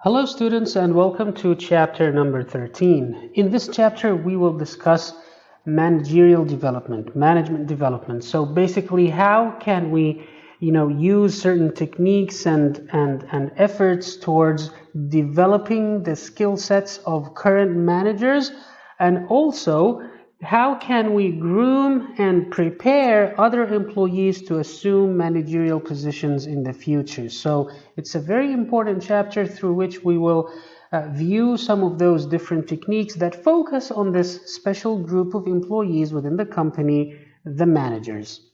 Hello students and welcome to chapter number 13. In this chapter we will discuss managerial development, management development. So basically how can we use certain techniques and efforts towards developing the skill sets of current managers, and also how can we groom and prepare other employees to assume managerial positions in the future. So it's a very important chapter through which we will view some of those different techniques that focus on this special group of employees within the company, the managers.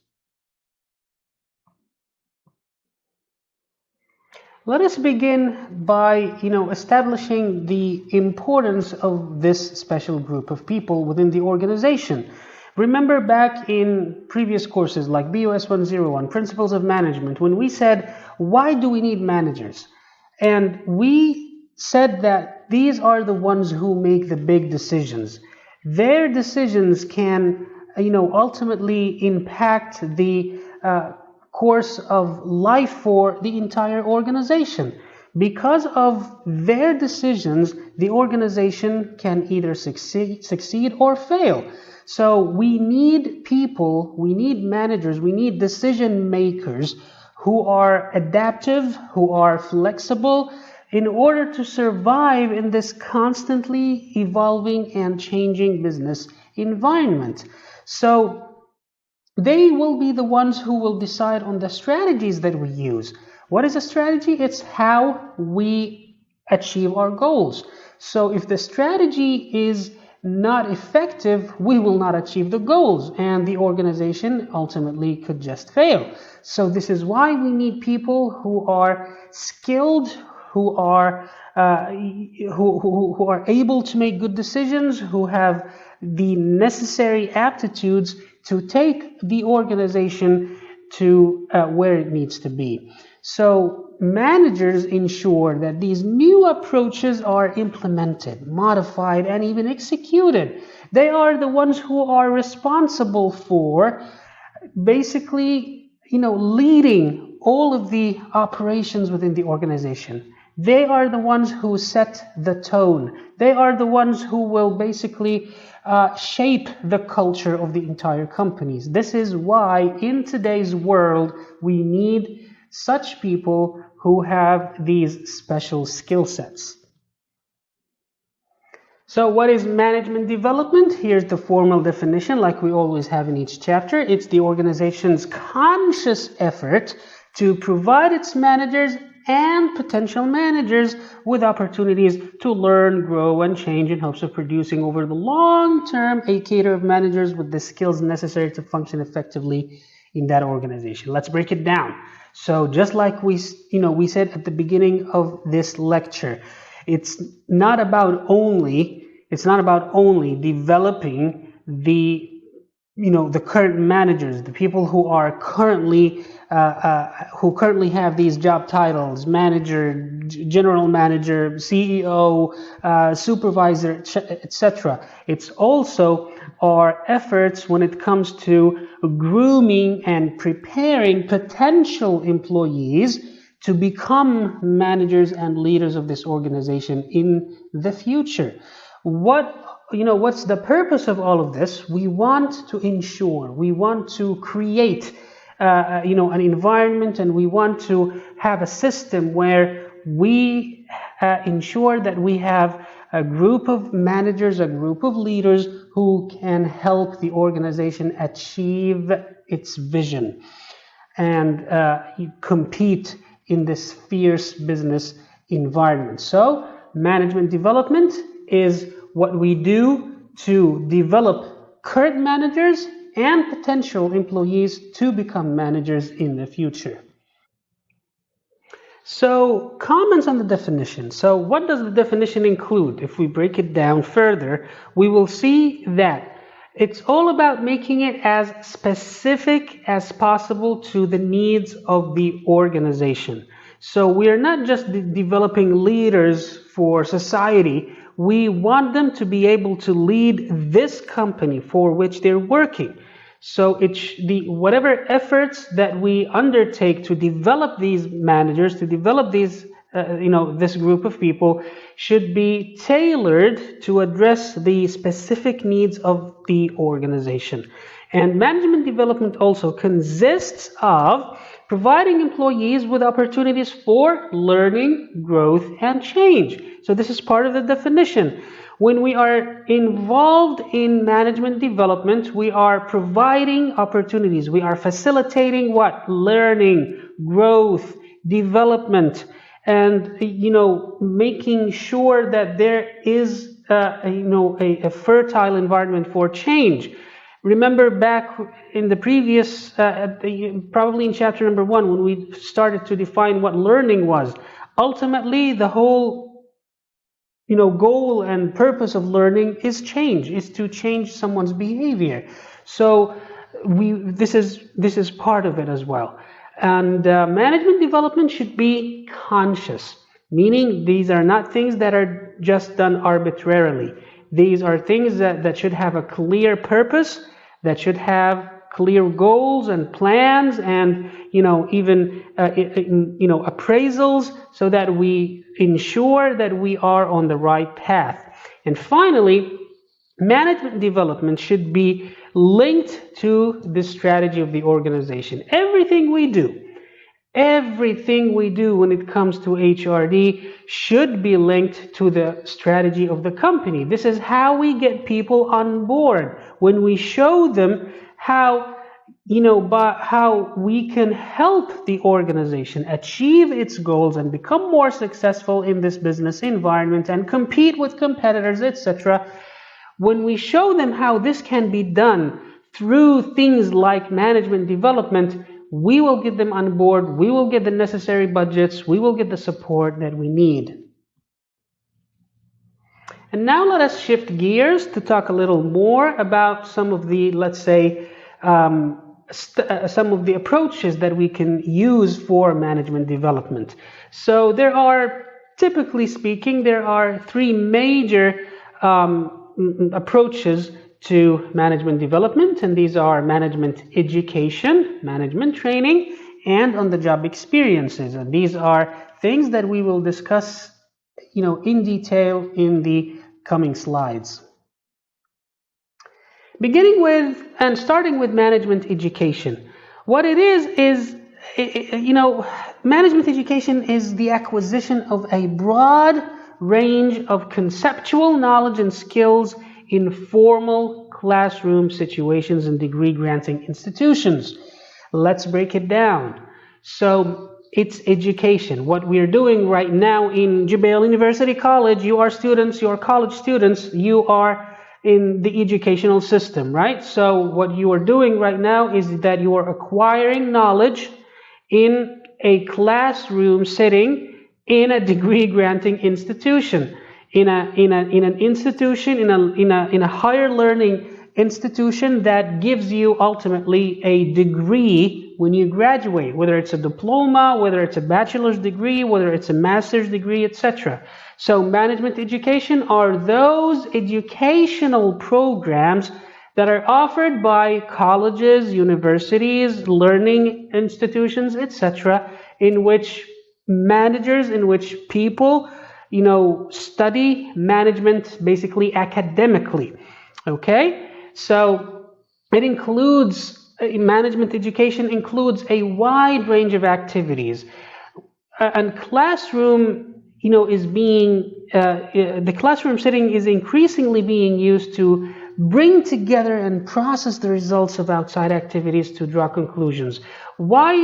Let us begin by establishing the importance of this special group of people within the organization. Remember back in previous courses like BOS 101, Principles of Management, when we said, why do we need managers? And we said that these are the ones who make the big decisions. Their decisions can ultimately impact the course of life for the entire organization. Because of their decisions, the organization can either succeed or fail. So we need people, we need managers, we need decision makers who are adaptive, who are flexible, in order to survive in this constantly evolving and changing business environment. So they will be the ones who will decide on the strategies that we use. What is a strategy? It's how we achieve our goals. So if the strategy is not effective, we will not achieve the goals, and the organization ultimately could just fail. So this is why we need people who are skilled, who are able to make good decisions, who have the necessary aptitudes to take the organization to where it needs to be. So managers ensure that these new approaches are implemented, modified, and even executed. They are the ones who are responsible for basically, leading all of the operations within the organization. They are the ones who set the tone. They are the ones who will basically shape the culture of the entire companies. This is why in today's world we need such people who have these special skill sets. So what is management development? Here's the formal definition, like we always have in each chapter. It's the organization's conscious effort to provide its managers and potential managers with opportunities to learn, grow, and change in hopes of producing over the long term a cadre of managers with the skills necessary to function effectively in that organization. Let's break it down. So just like we said at the beginning of this lecture, it's not about only developing the current managers, the people who are currently have these job titles: manager, general manager, CEO, supervisor, etc. It's also our efforts when it comes to grooming and preparing potential employees to become managers and leaders of this organization in the future. What's the purpose of all of this? We want to create an environment, and we want to have a system where we ensure that we have a group of managers, a group of leaders who can help the organization achieve its vision and compete in this fierce business environment. So management development is what we do to develop current managers and potential employees to become managers in the future. So comments on the definition. So what does the definition include? If we break it down further, we will see that it's all about making it as specific as possible to the needs of the organization. So we are not just developing leaders for society. We want them to be able to lead this company for which they're working. So whatever efforts that we undertake to develop these managers, to develop these this group of people should be tailored to address the specific needs of the organization. And management development also consists of providing employees with opportunities for learning, growth, and change. So this is part of the definition. When we are involved in management development, we are providing opportunities. We are facilitating what? Learning, growth, development, and making sure that there is a fertile environment for change. Remember back in the previous, probably in chapter number 1, when we started to define what learning was. Ultimately, the whole goal and purpose of learning is change, is to change someone's behavior. So this is part of it as well. And management development should be conscious, meaning these are not things that are just done arbitrarily. These are things that should have a clear purpose, that should have clear goals and plans, and even appraisals, so that we ensure that we are on the right path. And finally, management development should be linked to the strategy of the organization. Everything we do when it comes to HRD should be linked to the strategy of the company. This is how we get people on board, when we show them how we can help the organization achieve its goals and become more successful in this business environment and compete with competitors, etc. When we show them how this can be done through things like management development, we will get them on board, we will get the necessary budgets, we will get the support that we need. And now let us shift gears to talk a little more about some of the, let's say, some of the approaches that we can use for management development. So typically speaking, there are 3 major approaches to management development, and these are management education, management training, and on-the-job experiences. And these are things that we will discuss in detail in the coming slides. Beginning with and starting with management education. What it is management education is the acquisition of a broad range of conceptual knowledge and skills in formal classroom situations and degree-granting institutions. Let's break it down. So it's education. What we're doing right now in Jubail University College, you are college students, you are in the educational system, right? So what you are doing right now is that you are acquiring knowledge in a classroom setting in a degree-granting institution, in a higher learning institution that gives you ultimately a degree when you graduate, whether it's a diploma, whether it's a bachelor's degree, whether it's a master's degree, etc. So management education are those educational programs that are offered by colleges, universities, learning institutions, etc., in which people study management basically academically. Okay, so it includes management education includes a wide range of activities, and classroom the classroom setting is increasingly being used to bring together and process the results of outside activities to draw conclusions. Why,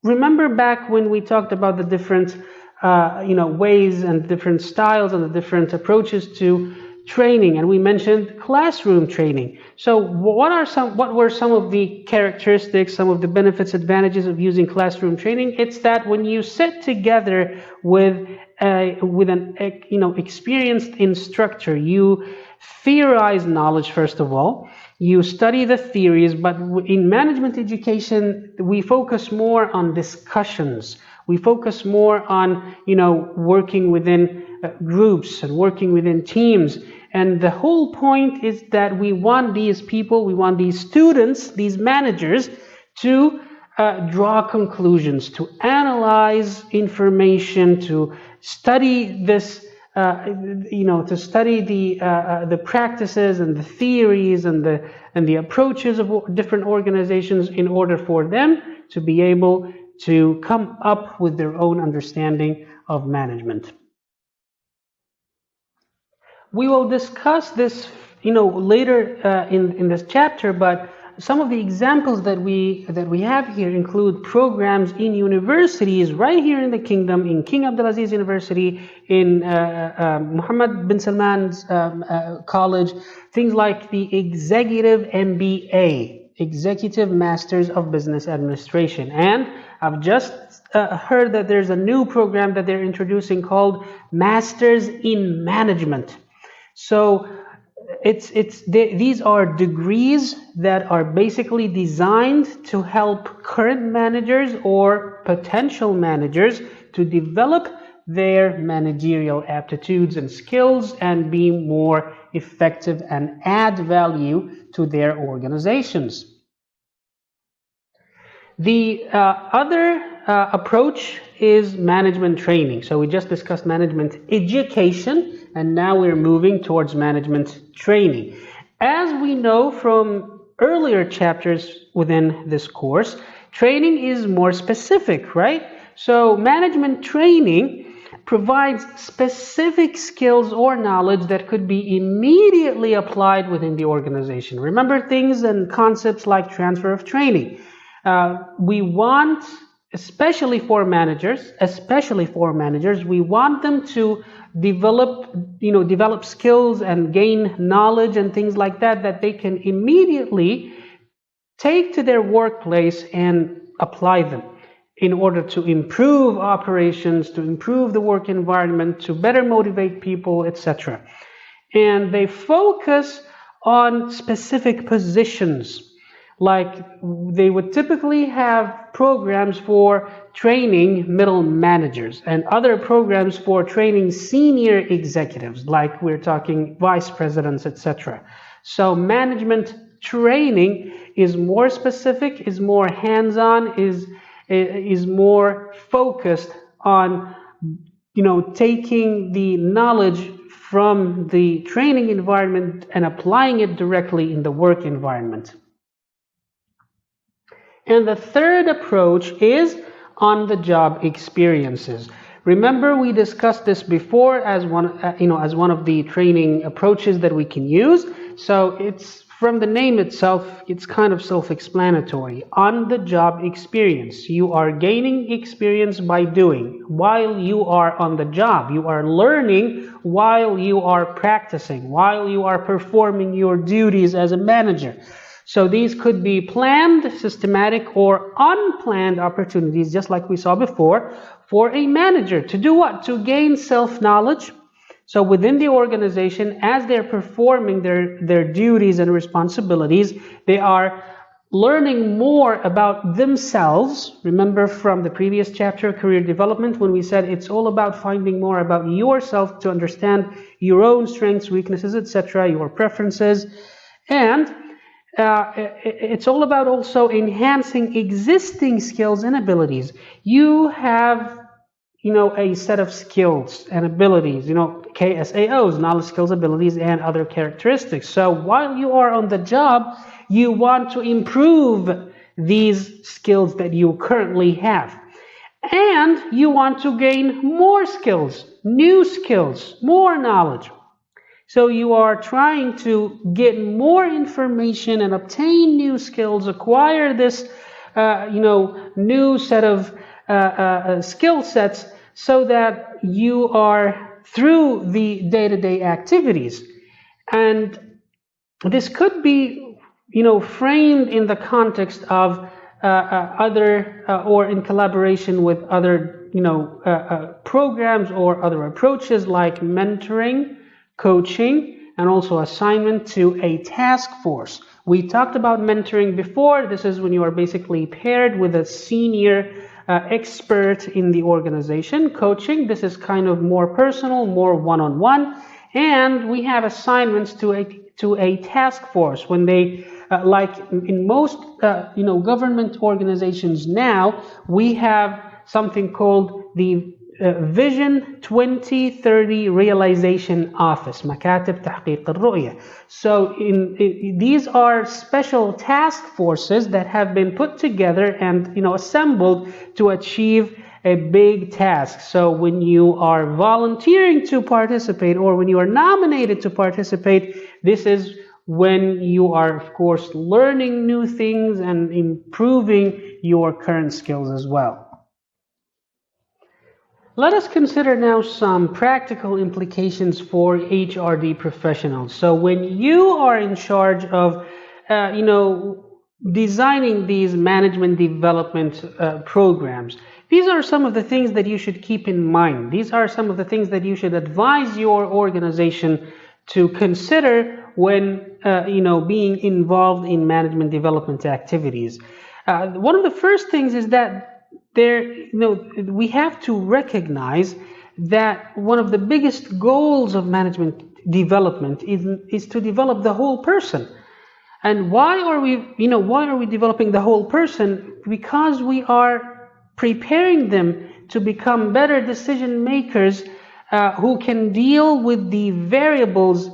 remember back when we talked about the different ways and different styles and the different approaches to training, and we mentioned classroom training. So what were some of the characteristics, some of the benefits, advantages of using classroom training? It's that when you sit together with an experienced instructor, you theorize knowledge first of all. You study the theories, but in management education, we focus more on discussions. We focus more on, working within groups and working within teams. And the whole point is that we want these people, we want these students, these managers to draw conclusions, to analyze information, to study this, to study the practices and the theories and the approaches of different organizations in order for them to be able to come up with their own understanding of management. We will discuss this, later in this chapter, but some of the examples that we have here include programs in universities right here in the kingdom, in King Abdulaziz University, in Muhammad bin Salman's college, things like the Executive MBA, Executive Masters of Business Administration. And I've just heard that there's a new program that they're introducing called Masters in Management. So these are degrees that are basically designed to help current managers or potential managers to develop their managerial aptitudes and skills and be more effective and add value to their organizations. The other approach is management training. So we just discussed management education, and now we're moving towards management training. As we know from earlier chapters within this course, training is more specific, right? So management training provides specific skills or knowledge that could be immediately applied within the organization. Remember things and concepts like transfer of training. We want, especially for managers, we want them to develop skills and gain knowledge and things like that they can immediately take to their workplace and apply them in order to improve operations, to improve the work environment, to better motivate people, etc. And they focus on specific positions. Like they would typically have programs for training middle managers and other programs for training senior executives, like we're talking vice presidents, etc. So management training is more specific, is more hands-on, is more focused on taking the knowledge from the training environment and applying it directly in the work environment. And the third approach is on-the-job experiences. Remember, we discussed this before as one of the training approaches that we can use. So it's from the name itself, it's kind of self-explanatory. On-the-job experience. You are gaining experience by doing. While you are on the job, you are learning while you are practicing, while you are performing your duties as a manager. So these could be planned, systematic, or unplanned opportunities, just like we saw before, for a manager to do what? To gain self-knowledge. So within the organization, as they're performing their duties and responsibilities, they are learning more about themselves. Remember from the previous chapter, career development, when we said it's all about finding more about yourself to understand your own strengths, weaknesses, etc., your preferences. And it's all about also enhancing existing skills and abilities. You have, a set of skills and abilities, KSAOs, knowledge, skills, abilities, and other characteristics. So while you are on the job, you want to improve these skills that you currently have. And you want to gain more skills, new skills, more knowledge. So you are trying to get more information and obtain new skills, acquire this, new set of skill sets, so that you are through the day-to-day activities. And this could be, framed in the context of other or in collaboration with other, programs or other approaches like mentoring, coaching, and also assignment to a task force. We talked about mentoring before. This is when you are basically paired with a senior expert in the organization. Coaching, this is kind of more personal, more one-on-one. And we have assignments to a task force when they like in most government organizations now, we have something called the Vision 2030 Realization Office, مكاتب تحقيق الرؤية. So these are special task forces that have been put together and assembled to achieve a big task. So when you are volunteering to participate, or when you are nominated to participate, this is when you are, of course, learning new things and improving your current skills as well. Let us consider now some practical implications for HRD professionals. So when you are in charge of, designing these management development programs, these are some of the things that you should keep in mind. These are some of the things that you should advise your organization to consider when, being involved in management development activities. One of the first things is that we have to recognize that one of the biggest goals of management development is to develop the whole person. And why are we developing the whole person? Because we are preparing them to become better decision makers who can deal with the variables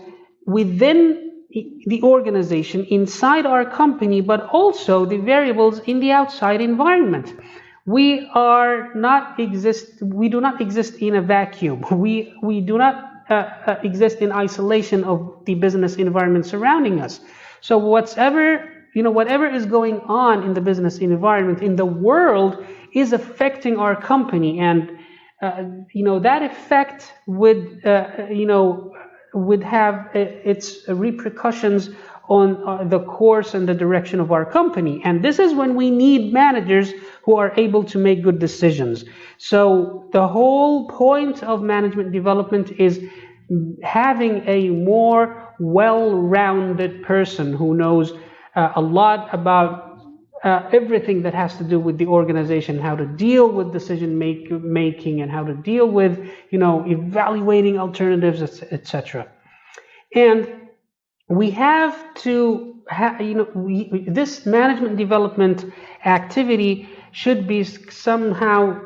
within the organization, inside our company, but also the variables in the outside environment. We do not exist in a vacuum. We do not exist in isolation of the business environment surrounding us. So whatever is going on in the business environment in the world is affecting our company, and that effect would have its repercussions on the course and the direction of our company. And this is when we need managers who are able to make good decisions. So the whole point of management development is having a more well-rounded person who knows a lot about everything that has to do with the organization, how to deal with decision making, and how to deal with evaluating alternatives, etc. And we have to this management development activity should be somehow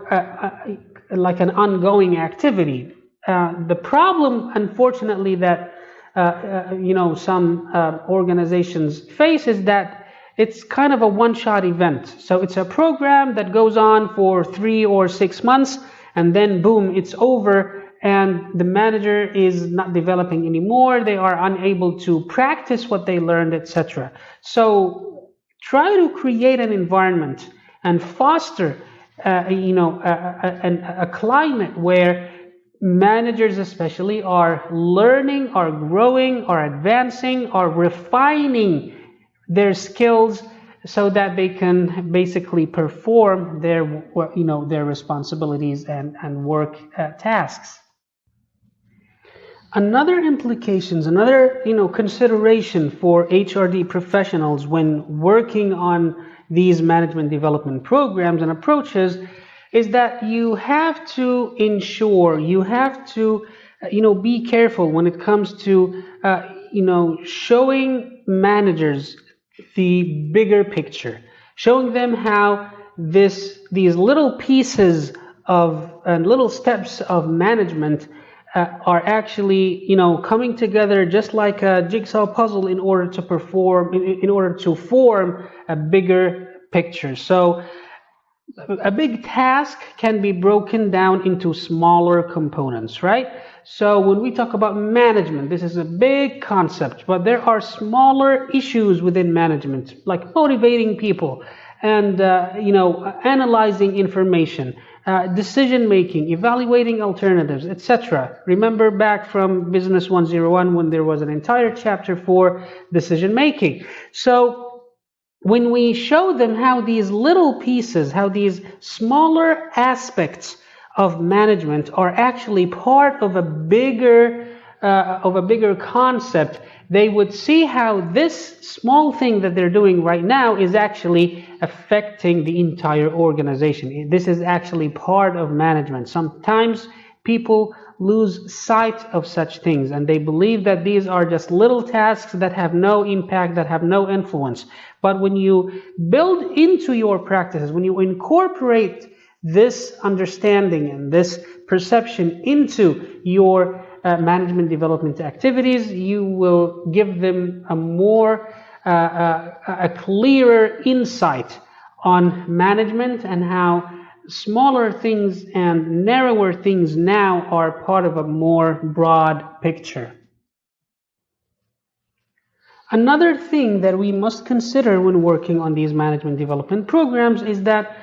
like an ongoing activity. The problem, unfortunately, that some organizations face is that it's kind of a one-shot event. So it's a program that goes on for 3 or 6 months, and then boom, it's over, and the manager is not developing anymore. They are unable to practice what they learned, etc. So try to create an environment and foster a climate where managers especially are learning, are growing, are advancing, are refining their skills so that they can basically perform their responsibilities and work tasks. Another consideration for HRD professionals when working on these management development programs and approaches is that you have to ensure, you have to, be careful when it comes to, showing managers the bigger picture, showing them how these little pieces and little steps of management are actually, coming together just like a jigsaw puzzle in order to form a bigger picture. So a big task can be broken down into smaller components, right? So when we talk about management, this is a big concept, but there are smaller issues within management, like motivating people and, analyzing information, decision making, evaluating alternatives, etc. Remember back from Business 101 when there was an entire chapter for decision making. So when we show them how these little pieces, how these smaller aspects of management are actually part of a bigger concept, they would see how this small thing that they're doing right now is actually affecting the entire organization. This is actually part of management. Sometimes people lose sight of such things, and they believe that these are just little tasks that have no impact, that have no influence. But when you build into your practices, when you incorporate this understanding and this perception into your management development activities, you will give them a clearer insight on management and how smaller things and narrower things now are part of a more broad picture. Another thing that we must consider when working on these management development programs is that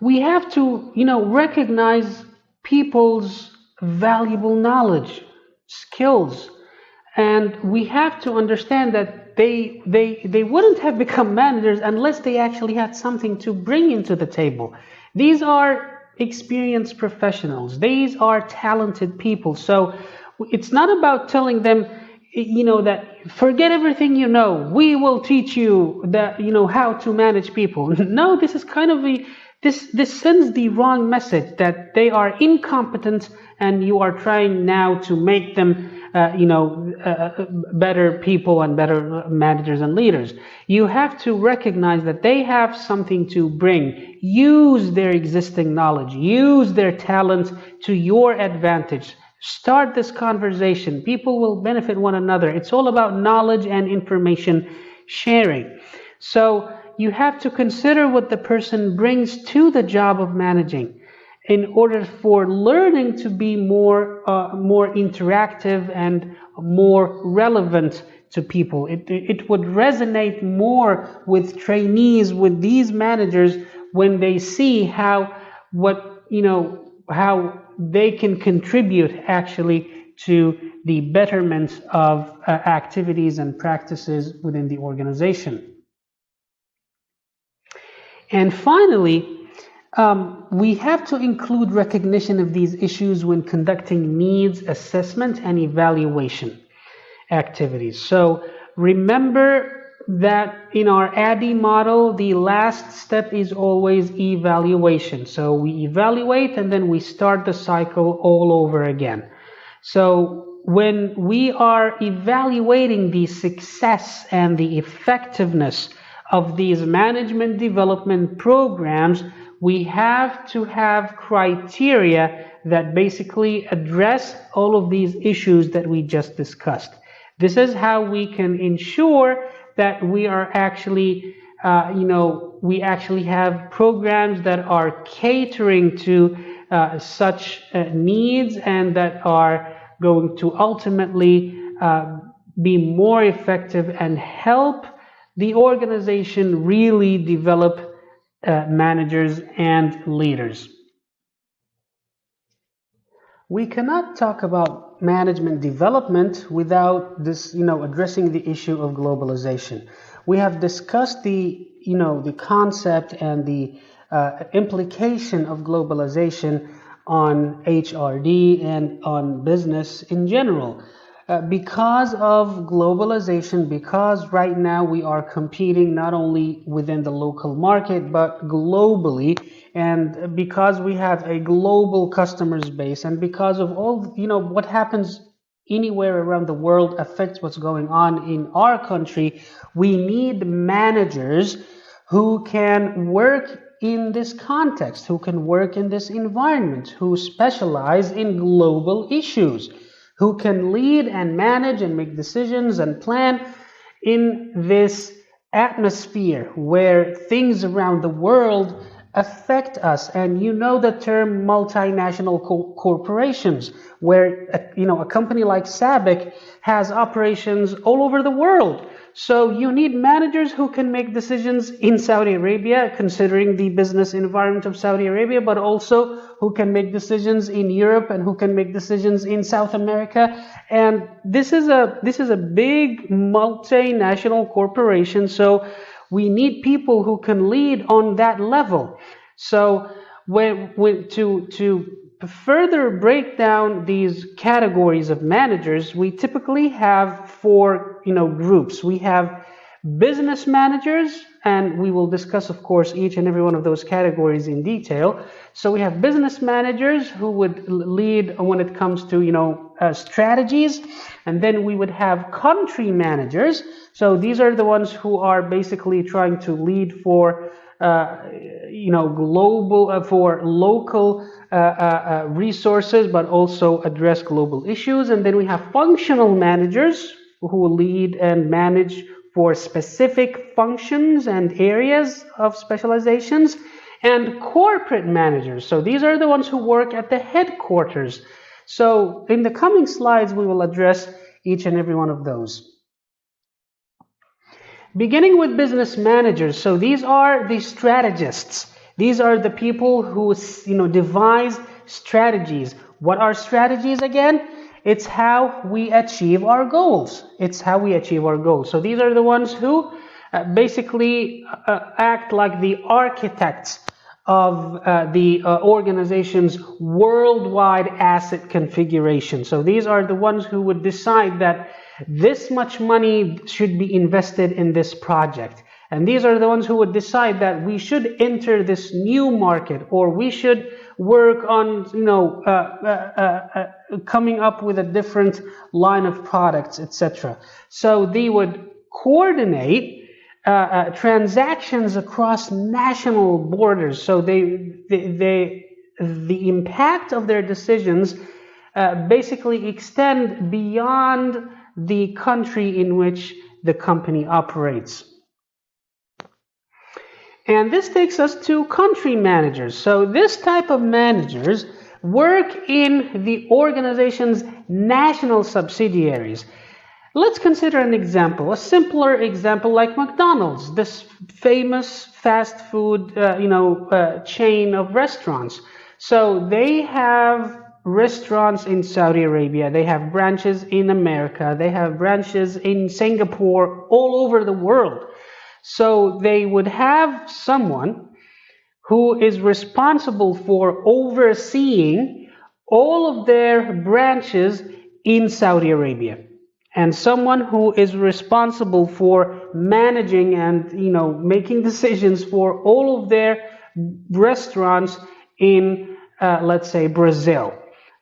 we have to, recognize people's valuable knowledge, skills, and we have to understand that they wouldn't have become managers unless they actually had something to bring into the table. These are experienced professionals. These are talented people. So it's not about telling them, that forget everything you know. We will teach you that, how to manage people. No, this is kind of this sends the wrong message that they are incompetent and you are trying now to make them better people and better managers and leaders. You have to recognize that they have something to bring. Use their existing knowledge. Use their talent to your advantage. Start this conversation. People will benefit one another. It's all about knowledge and information sharing. So you have to consider what the person brings to the job of managing in order for learning to be more interactive and more relevant to people. It would resonate more with trainees, with these managers, when they see how they can contribute actually to the betterment of activities and practices within the organization. And finally, we have to include recognition of these issues when conducting needs assessment and evaluation activities. So remember that in our ADDIE model, the last step is always evaluation. So we evaluate and then we start the cycle all over again. So when we are evaluating the success and the effectiveness of these management development programs, we have to have criteria that basically address all of these issues that we just discussed. This is how we can ensure that we are actually, we actually have programs that are catering to such needs and that are going to ultimately be more effective and help the organization really develop managers and leaders. We cannot talk about management development without this, addressing the issue of globalization. We have discussed the concept and the implication of globalization on HRD and on business in general. Because of globalization, because right now we are competing not only within the local market but globally, and because we have a global customers base, and because of all what happens anywhere around the world affects what's going on in our country, we need managers who can work in this context, who can work in this environment, who specialize in global issues, who can lead and manage and make decisions and plan in this atmosphere where things around the world affect us. And the term multinational corporations, where a company like SABIC has operations all over the world. So you need managers who can make decisions in Saudi Arabia, considering the business environment of Saudi Arabia, but also who can make decisions in Europe and who can make decisions in South America. And this is a big multinational corporation. So we need people who can lead on that level. So to further break down these categories of managers, we typically have four groups. We have business managers, and we will discuss, of course, each and every one of those categories in detail. So we have business managers who would lead when it comes to, strategies, and then we would have country managers. So these are the ones who are basically trying to lead for global, for local resources, but also address global issues. And then we have functional managers who will lead and manage for specific functions and areas of specializations, and corporate managers. So these are the ones who work at the headquarters. So in the coming slides, we will address each and every one of those. Beginning with business managers, so these are the strategists. These are the people who, devise strategies. What are strategies again? It's how we achieve our goals. It's how we achieve our goals. So these are the ones who basically act like the architects of the organization's worldwide asset configuration. So these are the ones who would decide that this much money should be invested in this project. And these are the ones who would decide that we should enter this new market, or we should work on, coming up with a different line of products, etc. So they would coordinate transactions across national borders. So the impact of their decisions basically extend beyond the country in which the company operates. And this takes us to country managers. So this type of managers work in the organization's national subsidiaries. Let's consider an example, a simpler example like McDonald's, this famous fast food chain of restaurants. So they have restaurants in Saudi Arabia, they have branches in America, they have branches in Singapore, all over the world. So they would have someone who is responsible for overseeing all of their branches in Saudi Arabia, and someone who is responsible for managing and making decisions for all of their restaurants in let's say Brazil.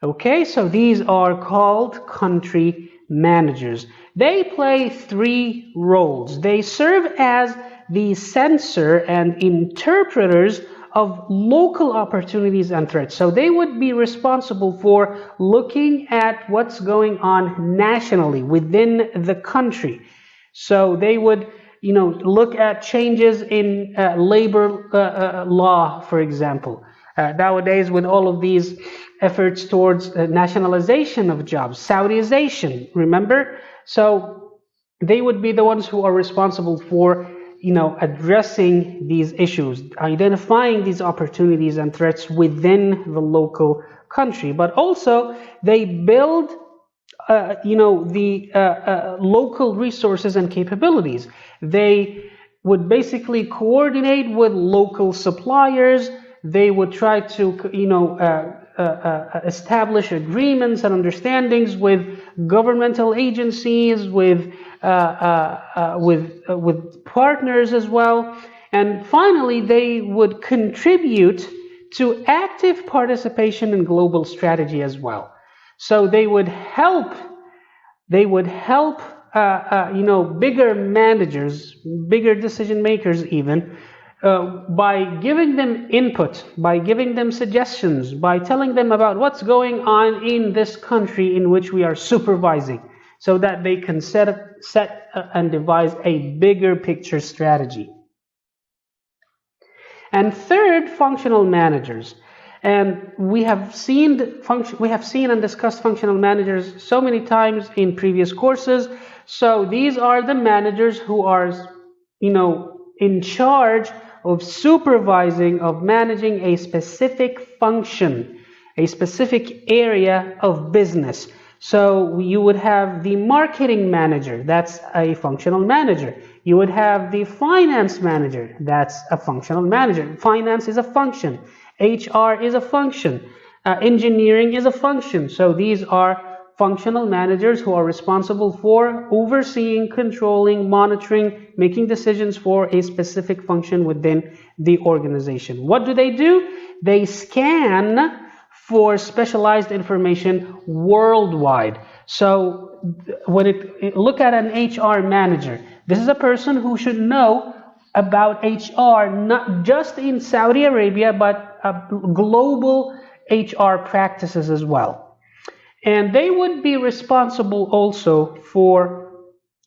Okay, so these are called country managers. They play three roles. They serve as the censor and interpreters of local opportunities and threats. So they would be responsible for looking at what's going on nationally within the country. So they would look at changes in labor law, for example. Nowadays, with all of these efforts towards nationalization of jobs, Saudization, remember? So they would be the ones who are responsible for addressing these issues, identifying these opportunities and threats within the local country. But also they build the local resources and capabilities. They would basically coordinate with local suppliers. They would try to establish agreements and understandings with governmental agencies, with partners as well. And finally, they would contribute to active participation in global strategy as well. So they would help bigger managers, bigger decision makers even, by giving them input, by giving them suggestions, by telling them about what's going on in this country in which we are supervising, so that they can set and devise a bigger picture strategy. And third, functional managers. And we have seen and discussed functional managers so many times in previous courses. So these are the managers who are, in charge of supervising, of managing a specific function, a specific area of business. So you would have the marketing manager, that's a functional manager. You would have the finance manager, that's a functional manager. Finance is a function. HR is a function. Engineering is a function. So these are functional managers who are responsible for overseeing, controlling, monitoring, making decisions for a specific function within the organization. What do? They scan for specialized information worldwide. So look at an HR manager. This is a person who should know about HR, not just in Saudi Arabia, but global HR practices as well. And they would be responsible also for,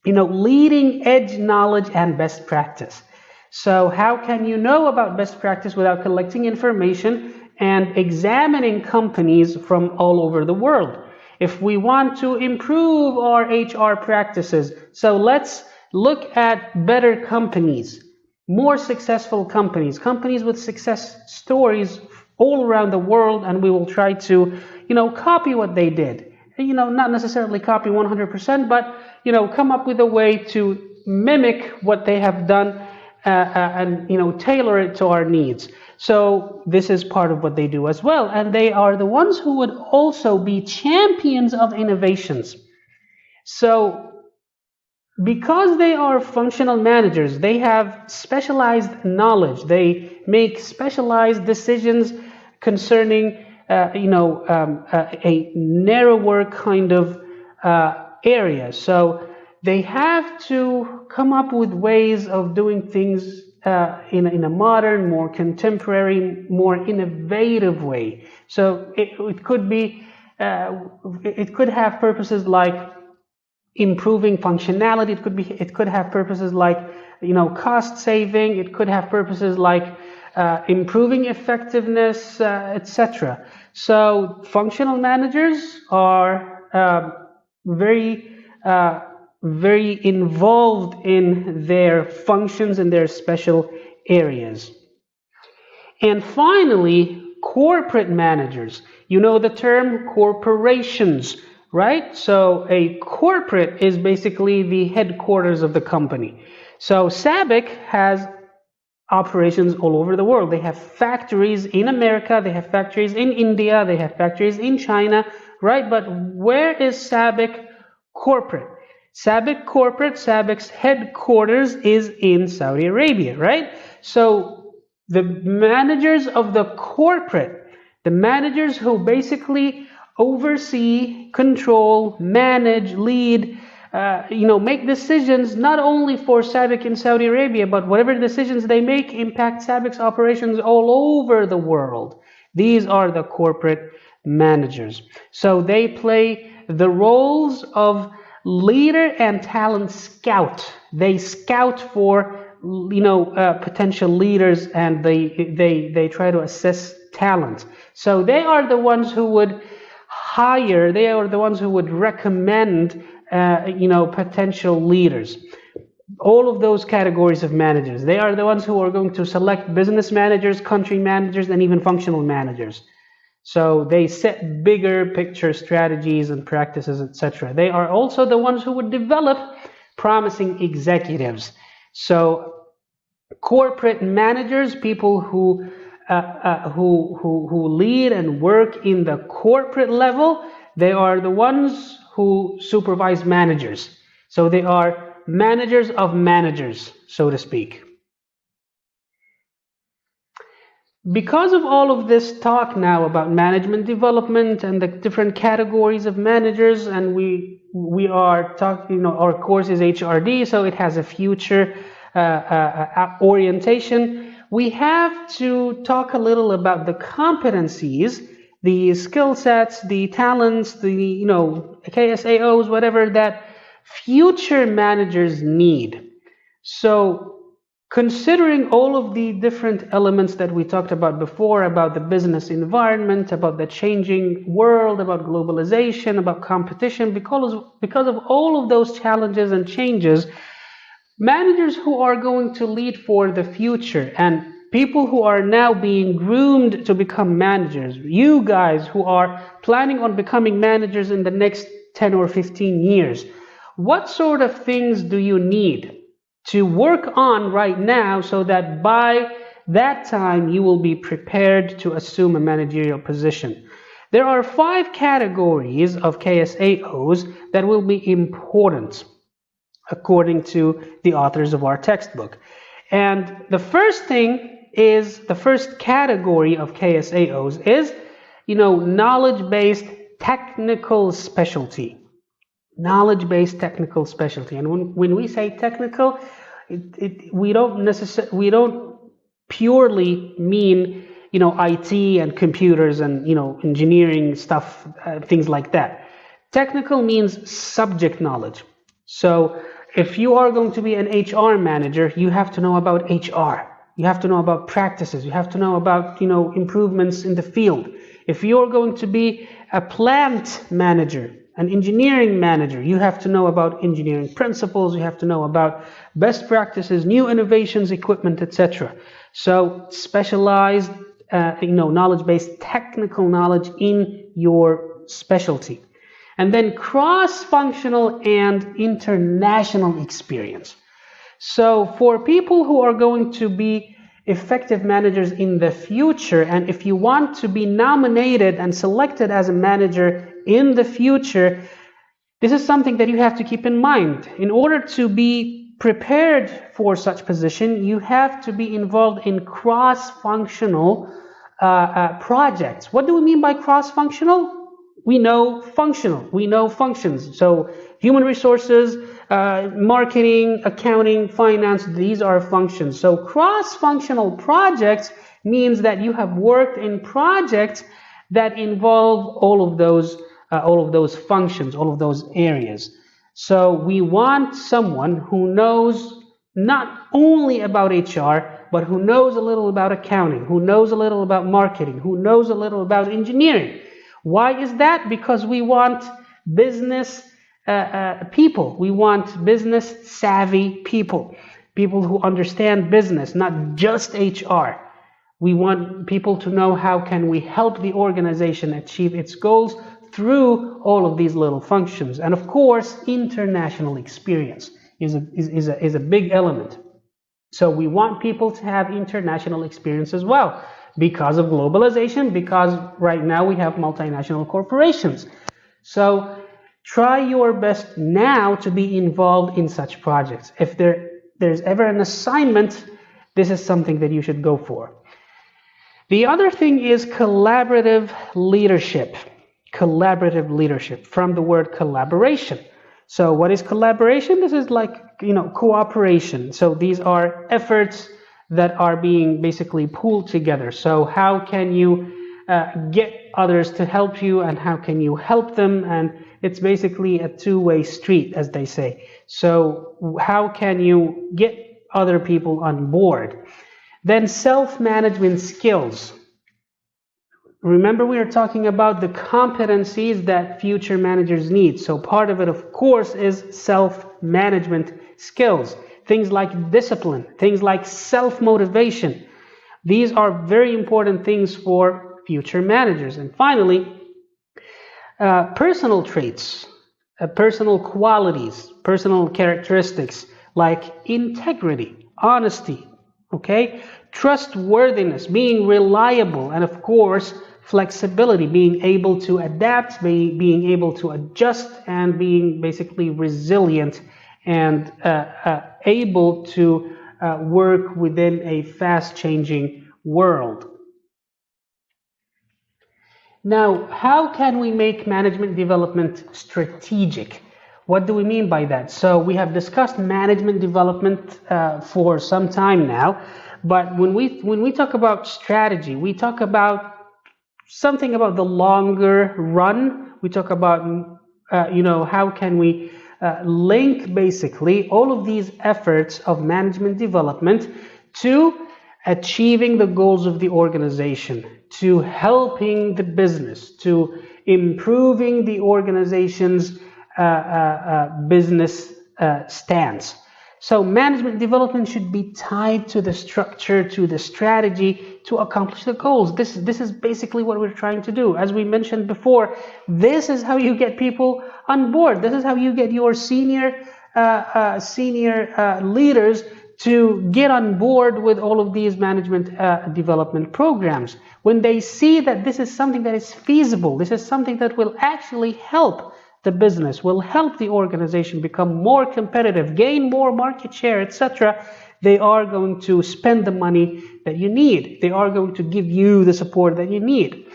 leading edge knowledge and best practice. So how can you know about best practice without collecting information and examining companies from all over the world? If we want to improve our HR practices, so let's look at better companies, more successful companies with success stories all around the world, and we will try to, copy what they did. Not necessarily copy 100%, but, come up with a way to mimic what they have done and, tailor it to our needs. So this is part of what they do as well. And they are the ones who would also be champions of innovations. So because they are functional managers, they have specialized knowledge. They make specialized decisions concerning, a narrower kind of area. So they have to come up with ways of doing things in a modern, more contemporary, more innovative way. So it could be, it could have purposes like improving functionality. It could have purposes like, cost saving. It could have purposes like improving effectiveness, etc. So functional managers are very involved in their functions and their special areas. And finally, corporate managers. You know the term corporations, right? So a corporate is basically the headquarters of the company. So SABIC has operations all over the world. They have factories in America, they have factories in India, they have factories in China, right? But where is SABIC corporate? SABIC's headquarters is in Saudi Arabia, right? So the managers of the corporate, the managers who basically oversee, control, manage, lead, make decisions not only for SABIC in Saudi Arabia, but whatever decisions they make impact SABIC's operations all over the world. These are the corporate managers. So they play the roles of leader and talent scout. They scout for potential leaders, and they try to assess talent. So they are the ones who would hire, they are the ones who would recommend potential leaders. All of those categories of managers. They are the ones who are going to select business managers, country managers, and even functional managers. So they set bigger picture strategies and practices, etc. They are also the ones who would develop promising executives. So corporate managers, people who lead and work in the corporate level, they are the ones who supervise managers. So they are managers of managers, so to speak. Because of all of this talk now about management development and the different categories of managers, and we are talking, our course is HRD, so it has a future orientation. We have to talk a little about the competencies, the skill sets, the talents, the KSAOs, whatever that future managers need. So considering all of the different elements that we talked about before, about the business environment, about the changing world, about globalization, about competition, because of all of those challenges and changes, managers who are going to lead for the future and people who are now being groomed to become managers, you guys who are planning on becoming managers in the next 10 or 15 years, what sort of things do you need to work on right now so that by that time you will be prepared to assume a managerial position? There are 5 categories of KSAOs that will be important according to the authors of our textbook. And the first category of KSAOs is, knowledge-based technical specialty. Knowledge-based technical specialty. And when we say technical, we don't purely mean, IT and computers and, engineering stuff, things like that. Technical means subject knowledge. So if you are going to be an HR manager, you have to know about HR. You have to know about practices. You have to know about, improvements in the field. If you're going to be a plant manager, an engineering manager, you have to know about engineering principles. You have to know about best practices, new innovations, equipment, etc. So specialized, knowledge-based technical knowledge in your specialty. And then cross-functional and international experience. So for people who are going to be effective managers in the future, and if you want to be nominated and selected as a manager in the future, this is something that you have to keep in mind. In order to be prepared for such position, you have to be involved in cross-functional projects. What do we mean by cross-functional? We know functional, we know functions. So human resources, marketing, accounting, finance, these are functions. So cross-functional projects means that you have worked in projects that involve all of those functions, all of those areas. So we want someone who knows not only about HR, but who knows a little about accounting, who knows a little about marketing, who knows a little about engineering. Why is that? Because we want business people. We want business savvy people who understand business, not just HR. We want people to know how can we help the organization achieve its goals through all of these little functions. And of course, international experience is a big element. So we want people to have international experience as well, because of globalization, because right now we have multinational corporations. So try your best now to be involved in such projects. If there's ever an assignment, this is something that you should go for. The other thing is collaborative leadership. Collaborative leadership, from the word collaboration. So what is collaboration? This is like, cooperation. So these are efforts that are being basically pulled together. So how can you get others to help you, and how can you help them? And it's basically a two-way street, as they say. So how can you get other people on board? Then self-management skills. Remember, we are talking about the competencies that future managers need. So part of it, of course, is self-management skills. Things like discipline, things like self-motivation. These are very important things for future managers. And finally, personal traits, personal qualities, personal characteristics like integrity, honesty, trustworthiness, being reliable, and of course, flexibility, being able to adapt, being able to adjust, and being basically resilient and able to work within a fast-changing world. Now, how can we make management development strategic? What do we mean by that? So we have discussed management development for some time now, but when we talk about strategy, we talk about something about the longer run. We talk about how can we link basically all of these efforts of management development to achieving the goals of the organization, to helping the business, to improving the organization's business stance. So management development should be tied to the structure, to the strategy, to accomplish the goals. This is basically what we're trying to do. As we mentioned before, this is how you get people on board. This is how you get your senior leaders to get on board with all of these management development programs. When they see that this is something that is feasible, this is something that will actually help the business, will help the organization become more competitive, gain more market share, etc., they are going to spend the money that you need. They are going to give you the support that you need.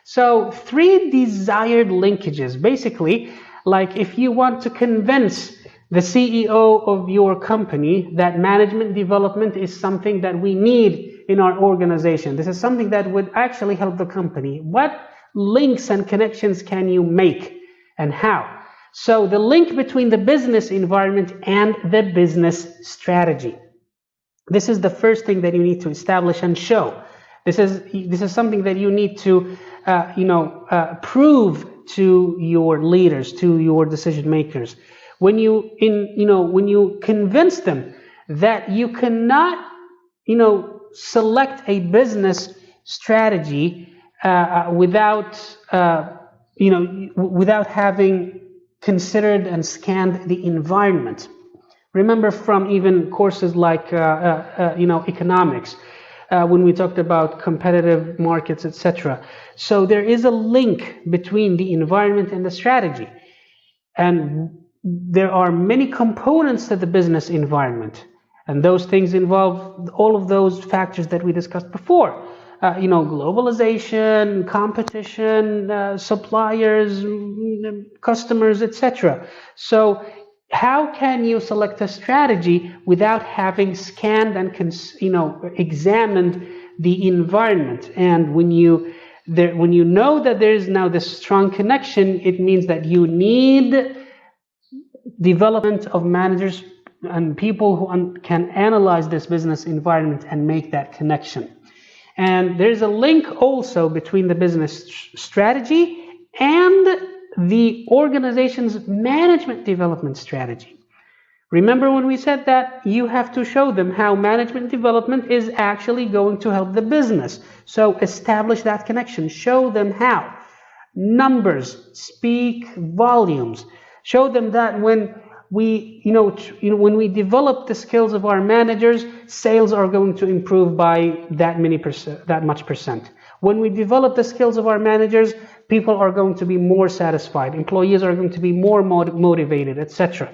So 3 desired linkages, basically, like if you want to convince the CEO of your company that management development is something that we need in our organization, this is something that would actually help the company, what links and connections can you make and how? So the link between the business environment and the business strategy. This is the first thing that you need to establish and show. This is something that you need to prove to your leaders, to your decision makers. When you convince them that you cannot select a business strategy without having considered and scanned the environment. Remember from even courses like economics, when we talked about competitive markets, etc. So there is a link between the environment and the strategy. And there are many components to the business environment. And those things involve all of those factors that we discussed before. Globalization, competition, suppliers, customers, etc. So how can you select a strategy without having scanned and examined the environment? And when you know that there is now this strong connection, it means that you need development of managers and people who can analyze this business environment and make that connection. And there's a link also between the business strategy and the organization's management development strategy. Remember when we said that you have to show them how management development is actually going to help the business. So establish that connection. Show them how. Numbers speak volumes. Show them that when we develop the skills of our managers, sales are going to improve by that much percent. When we develop the skills of our managers, people are going to be more satisfied, employees are going to be more motivated, etc.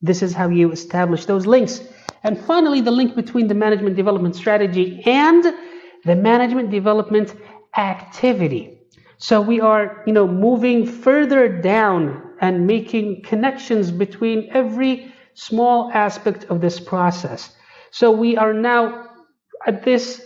This is how you establish those links. And finally, the link between the management development strategy and the management development activity. So we are, moving further down and making connections between every small aspect of this process. So we are now at this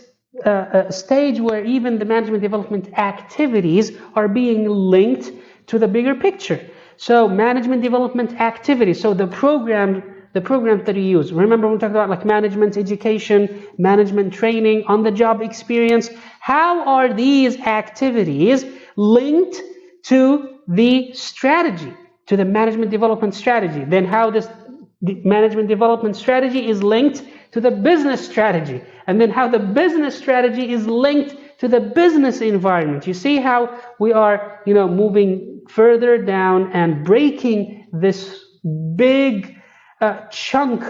stage where even the management development activities are being linked to the bigger picture. So management development activities, so the program that you use. Remember we talked about like management education, management training, on-the-job experience. How are these activities linked to the strategy, to the management development strategy? Then how the management development strategy is linked to the business strategy, and then how the business strategy is linked to the business environment. You see how we are, moving further down and breaking this big chunk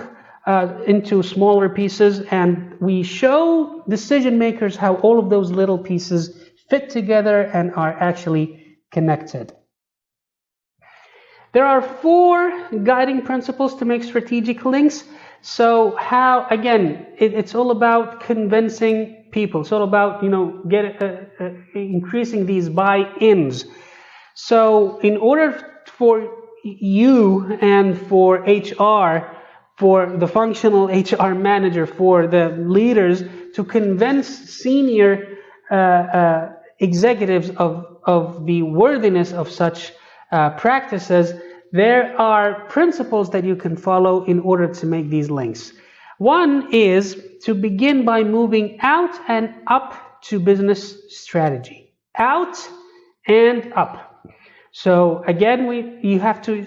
into smaller pieces, and we show decision makers how all of those little pieces fit together and are actually connected. There are 4 guiding principles to make strategic links. So how, again, it's all about convincing people. It's all about, increasing these buy-ins. So in order for you and for HR, for the functional HR manager, for the leaders to convince senior executives of the worthiness of such practices, there are principles that you can follow in order to make these links. One is to begin by moving out and up to business strategy. Out and up. So again, you have to,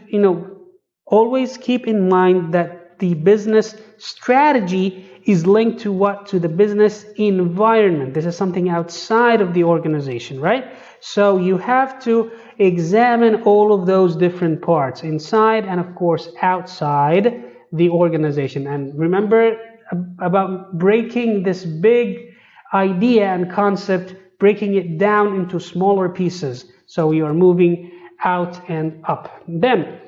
always keep in mind that the business strategy is linked to what? To the business environment. This is something outside of the organization, right? So you have to examine all of those different parts, inside and of course outside the organization. And remember, about breaking this big idea and concept, breaking it down into smaller pieces. So you are moving out and up. Then,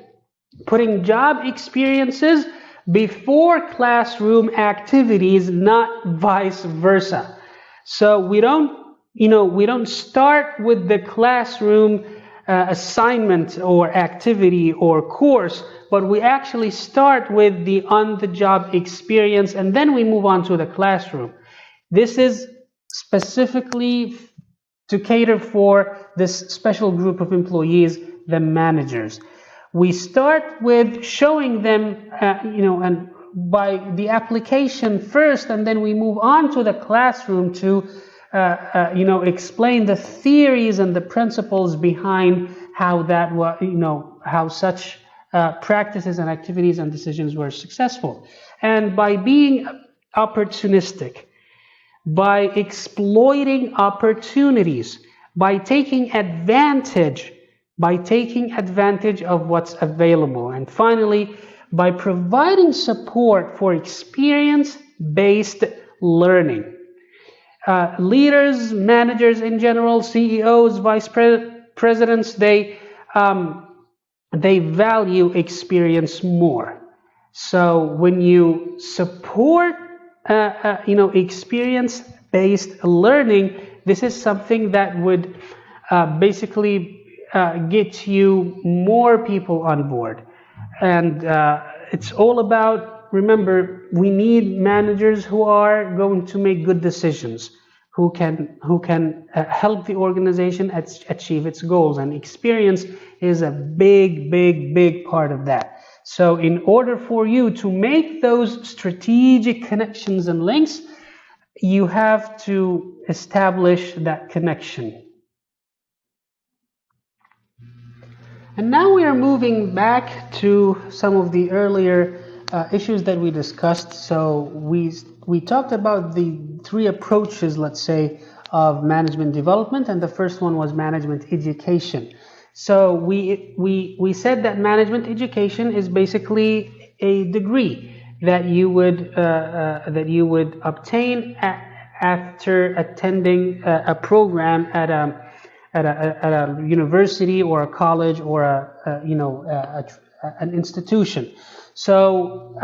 putting job experiences before classroom activities, not vice versa. So we don't start with the classroom assignment or activity or course, but we actually start with the on-the-job experience, and then we move on to the classroom. This is specifically to cater for this special group of employees, the managers. We start with showing them, and by the application first, and then we move on to the classroom to, explain the theories and the principles behind how that how such practices and activities and decisions were successful. And by being opportunistic, by exploiting opportunities, by taking advantage of what's available, and finally, by providing support for experience-based learning. Leaders, managers in general, CEOs, vice presidents, they value experience more. So when you support experience-based learning, this is something that would basically get you more people on board. And it's all about, remember, we need managers who are going to make good decisions, who can help the organization achieve its goals, and experience is a big part of that. So in order for you to make those strategic connections and links, you have to establish that connection. And now we are moving back to some of the earlier issues that we discussed. So we talked about the three approaches, let's say, of management development, and the first one was management education. So we said that management education is basically a degree that you would obtain after attending a program at a university or a college or an institution. So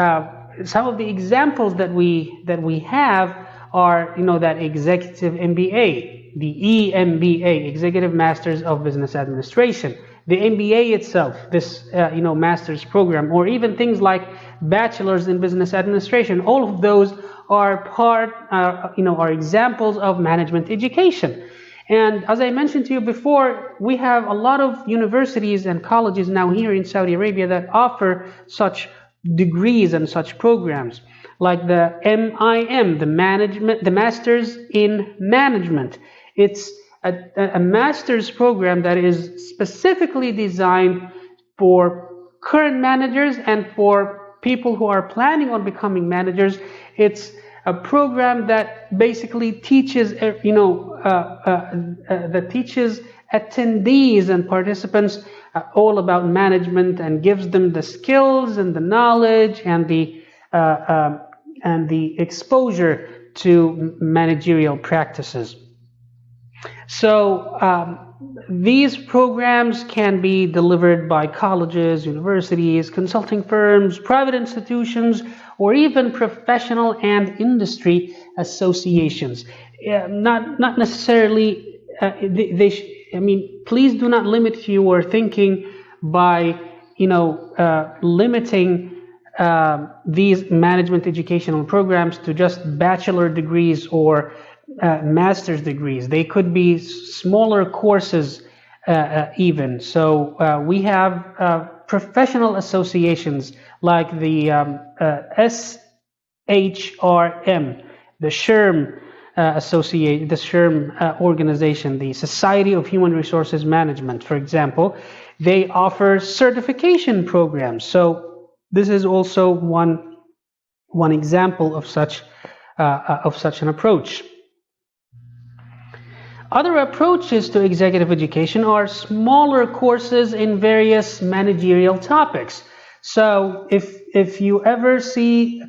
some of the examples that we have are that executive MBA, the EMBA, Executive Masters of Business Administration, the MBA itself, this master's program, or even things like bachelor's in business administration. All of those are are examples of management education. And as I mentioned to you before, we have a lot of universities and colleges now here in Saudi Arabia that offer such degrees and such programs, like the MIM, the Masters in Management. It's a master's program that is specifically designed for current managers and for people who are planning on becoming managers. It's a program that basically teaches, that teaches attendees and participants all about management, and gives them the skills and the knowledge and the exposure to managerial practices. So these programs can be delivered by colleges, universities, consulting firms, private institutions, or even professional and industry associations. Not necessarily. Please do not limit your thinking by limiting these management educational programs to just bachelor degrees or master's degrees. They could be smaller courses even. So we have professional associations like the HRM, the SHRM organization, the Society of Human Resources Management, for example. They offer certification programs. So this is also one example of such an approach. Other approaches to executive education are smaller courses in various managerial topics. So if you ever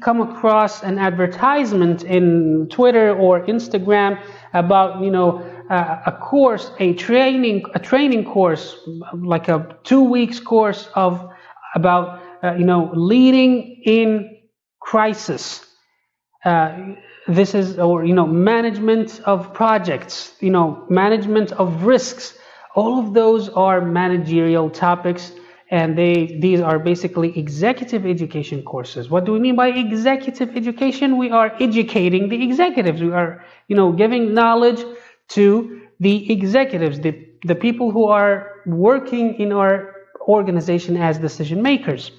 come across an advertisement in Twitter or Instagram about a course, a training course, like a 2 weeks course about leading in crisis, this is, or management of projects, management of risks, all of those are managerial topics, and these are basically executive education courses. What do we mean by executive education? We are educating the executives. We are giving knowledge to the executives, the people who are working in our organization as decision makers.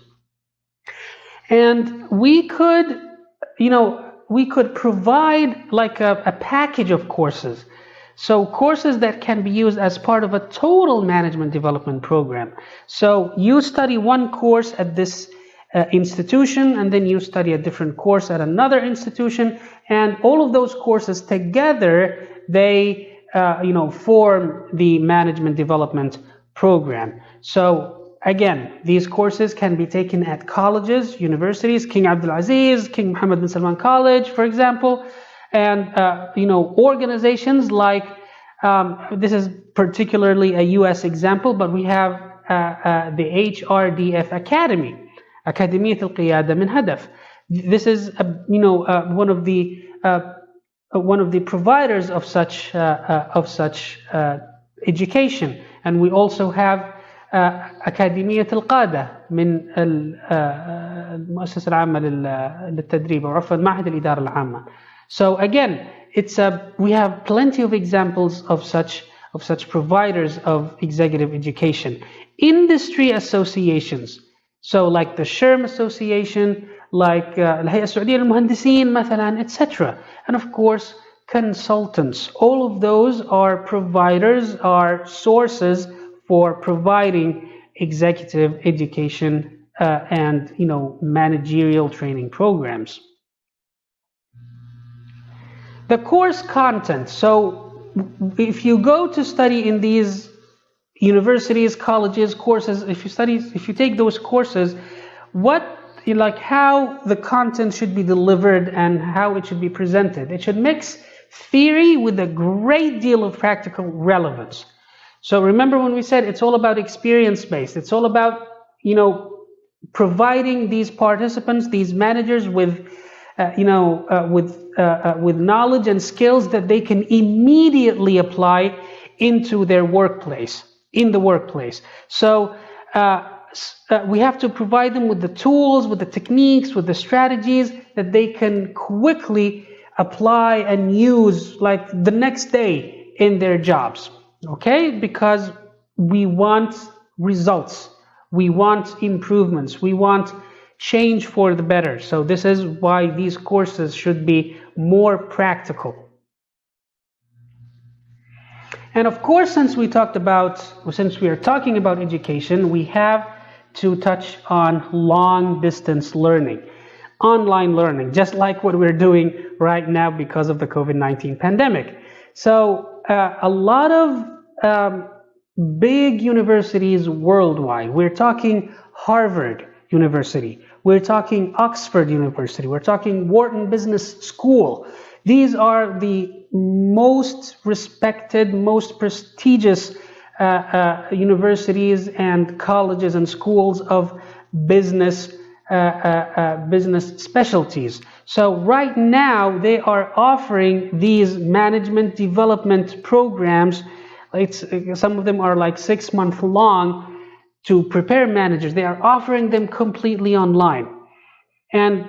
And we could provide like a package of courses. So courses that can be used as part of a total management development program. So you study one course at this institution, and then you study a different course at another institution, and all of those courses together, they form the management development program. So again, these courses can be taken at colleges, universities, King Abdulaziz, King Mohammed bin Salman College, for example, and organizations like, this is particularly a US example, but we have the HRDF Academy, Akademiyat al-Qiyada min Hadaf. This is one of the providers of such education, and we also have أكاديمية القادة من المؤسسة العامة للتدريب، أو عفوا معهد الإدارة العامة. So again, we have plenty of examples of such providers of executive education. Industry associations, so like the HRM Association, like الهيئة السعودية للمهندسين مثلا, etc. And of course, consultants. All of those are providers, are sources for providing executive education and managerial training programs. The course content. So if you go to study in these universities, colleges, courses, if you take those courses, how the content should be delivered and how it should be presented. It should mix theory with a great deal of practical relevance. So remember when we said it's all about experience-based. It's all about, providing these participants, these managers with knowledge and skills that they can immediately apply into their workplace, in the workplace. So we have to provide them with the tools, with the techniques, with the strategies that they can quickly apply and use like the next day in their jobs. Okay, because we want results, we want improvements, we want change for the better. So this is why these courses should be more practical. And of course, since we are talking about education, we have to touch on long distance learning, online learning, just like what we're doing right now because of the COVID-19 pandemic. So a lot of big universities worldwide. We're talking Harvard University. We're talking Oxford University. We're talking Wharton Business School. These are the most respected, most prestigious universities and colleges and schools of business specialties. So right now they are offering these management development programs. Some of them are like 6 months long to prepare managers. They are offering them completely online. And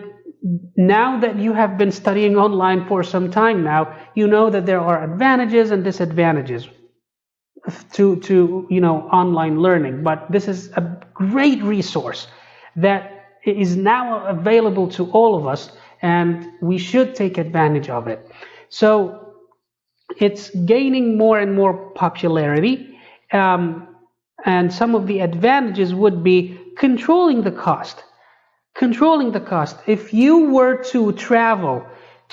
now that you have been studying online for some time now, you know that there are advantages and disadvantages to online learning. But this is a great resource that is now available to all of us, and we should take advantage of it. So it's gaining more and more popularity, and some of the advantages would be controlling the cost. If you were to travel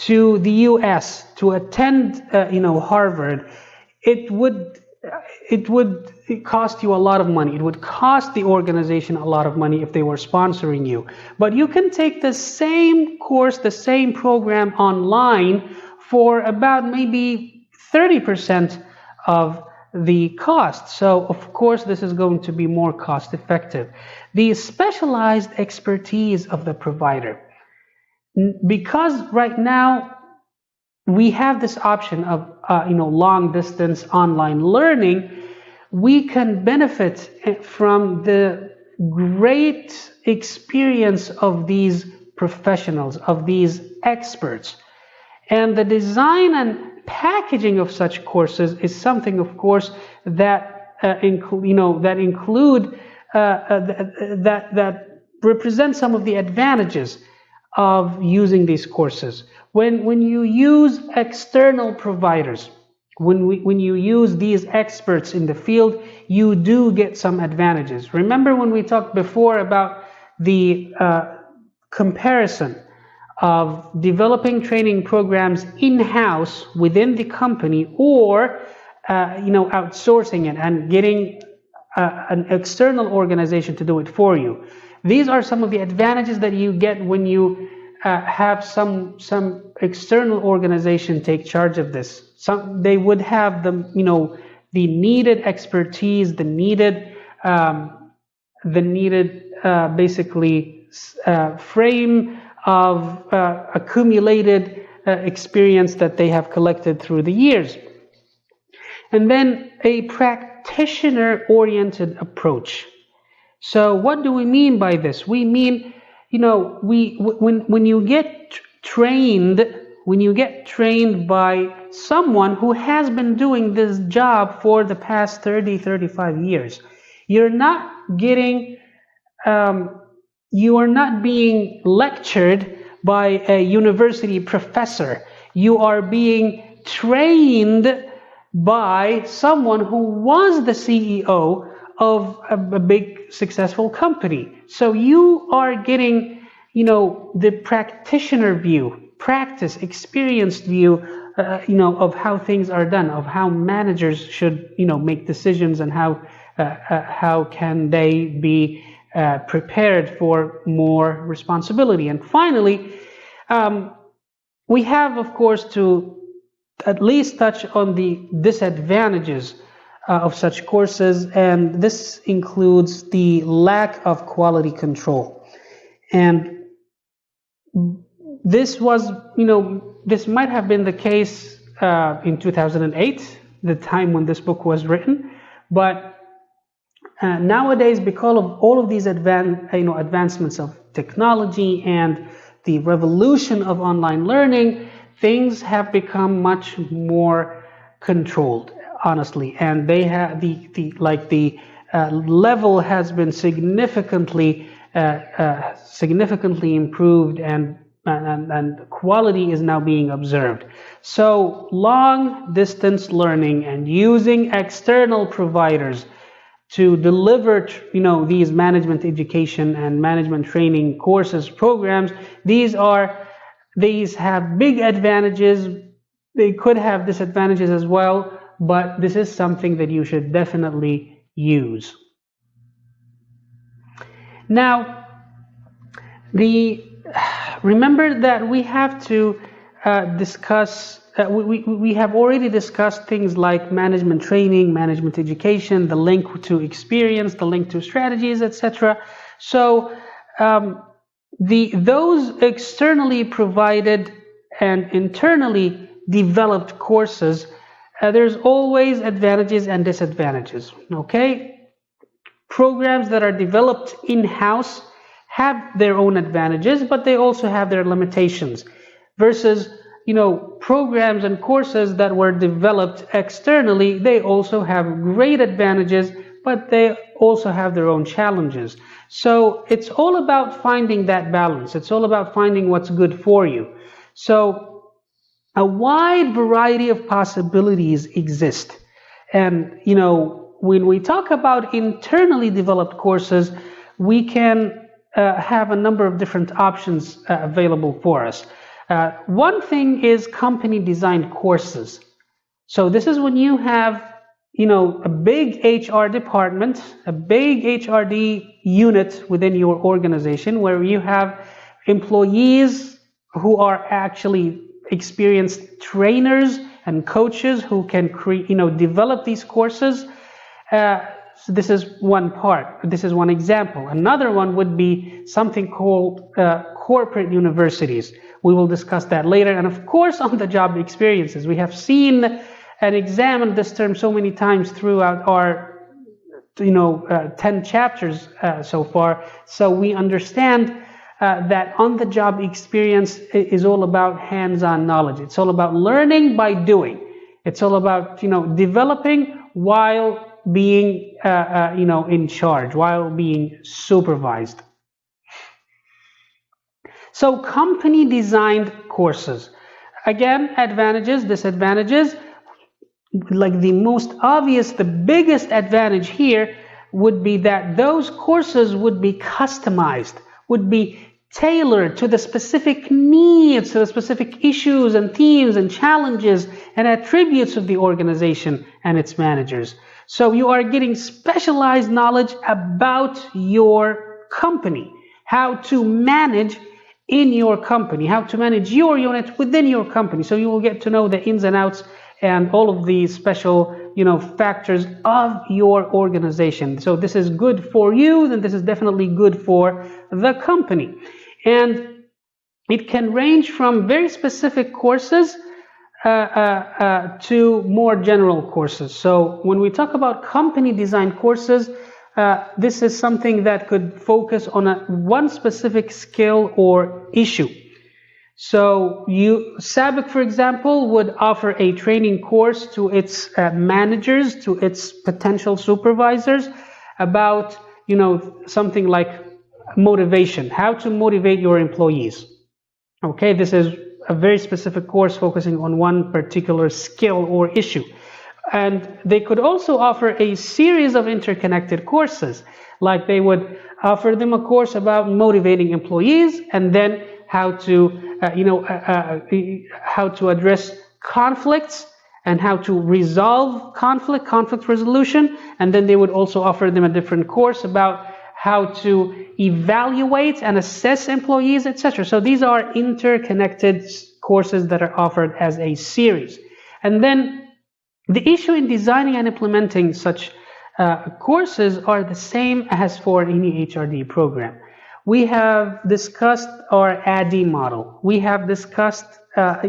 to the US to attend Harvard, it would it would cost you a lot of money. It would cost the organization a lot of money if they were sponsoring you. But you can take the same course, the same program online for about maybe 30% of the cost. So of course this is going to be more cost effective. The specialized expertise of the provider. Because right now we have this option of long distance online learning, we can benefit from the great experience of these professionals, of these experts. And the design and packaging of such courses is something, of course, that represent some of the advantages of using these courses. When you use external providers, when you use these experts in the field, you do get some advantages. Remember when we talked before about the comparison of developing training programs in-house within the company, or outsourcing it and getting an external organization to do it for you. These are some of the advantages that you get when you have some external organization take charge of this. They would have the needed expertise, the needed basically frame of accumulated experience that they have collected through the years. And then a practitioner-oriented approach. So what do we mean by this? We mean, when you get trained by someone who has been doing this job for the past 30-35 years, you are not being lectured by a university professor. You are being trained by someone who was the CEO of a big successful company. So you are getting, the practitioner view, experienced view, of how things are done, of how managers should, make decisions, and how can they be prepared for more responsibility. And finally, we have, of course, to at least touch on the disadvantages of such courses, and this includes the lack of quality control. And this was, this might have been the case in 2008, the time when this book was written, but nowadays, because of all of these advancements of technology and the revolution of online learning, things have become much more controlled, honestly, and they have the level has been significantly improved, and quality is now being observed. So long distance learning and using external providers to deliver, these management education and management training courses, programs, these have big advantages. They could have disadvantages as well, but this is something that you should definitely use. Now, remember that we have to discuss. We have already discussed things like management training, management education, the link to experience, the link to strategies, etc. So those externally provided and internally developed courses, there's always advantages and disadvantages. Okay, programs that are developed in-house have their own advantages, but they also have their limitations, versus programs and courses that were developed externally. They also have great advantages, but they also have their own challenges. So it's all about finding that balance. It's all about finding what's good for you. So a wide variety of possibilities exist. And, when we talk about internally developed courses, we can have a number of different options available for us. One thing is company designed courses. So this is when you have a big HR department, a big HRD unit within your organization where you have employees who are actually experienced trainers and coaches who can develop these courses. So this is one part. This is one example. Another one would be something called corporate universities. We will discuss that later. And of course, on the job experiences. We have seen and examined this term so many times throughout our 10 chapters so far. So we understand that on-the-job experience is all about hands-on knowledge. It's all about learning by doing. It's all about developing while being in charge, while being supervised. So company designed courses. Again, advantages, disadvantages. Like the most obvious, the biggest advantage here would be that those courses would be customized, would be tailored to the specific needs, to the specific issues and themes and challenges and attributes of the organization and its managers. So you are getting specialized knowledge about your company, how to manage in your company, how to manage your unit within your company. So you will get to know the ins and outs and all of the special, factors of your organization. So this is good for you, then this is definitely good for the company. And it can range from very specific courses to more general courses. So when we talk about company design courses, this is something that could focus on one specific skill or issue. So SABIC, for example, would offer a training course to its managers, to its potential supervisors about, something like motivation, how to motivate your employees. Okay, this is a very specific course focusing on one particular skill or issue. And they could also offer a series of interconnected courses, like they would offer them a course about motivating employees, and then how to address conflicts and how to resolve conflict resolution. And then they would also offer them a different course about how to evaluate and assess employees, etc. So these are interconnected courses that are offered as a series. And then the issue in designing and implementing such courses are the same as for any HRD program. We have discussed our ADDIE model. We have discussed, a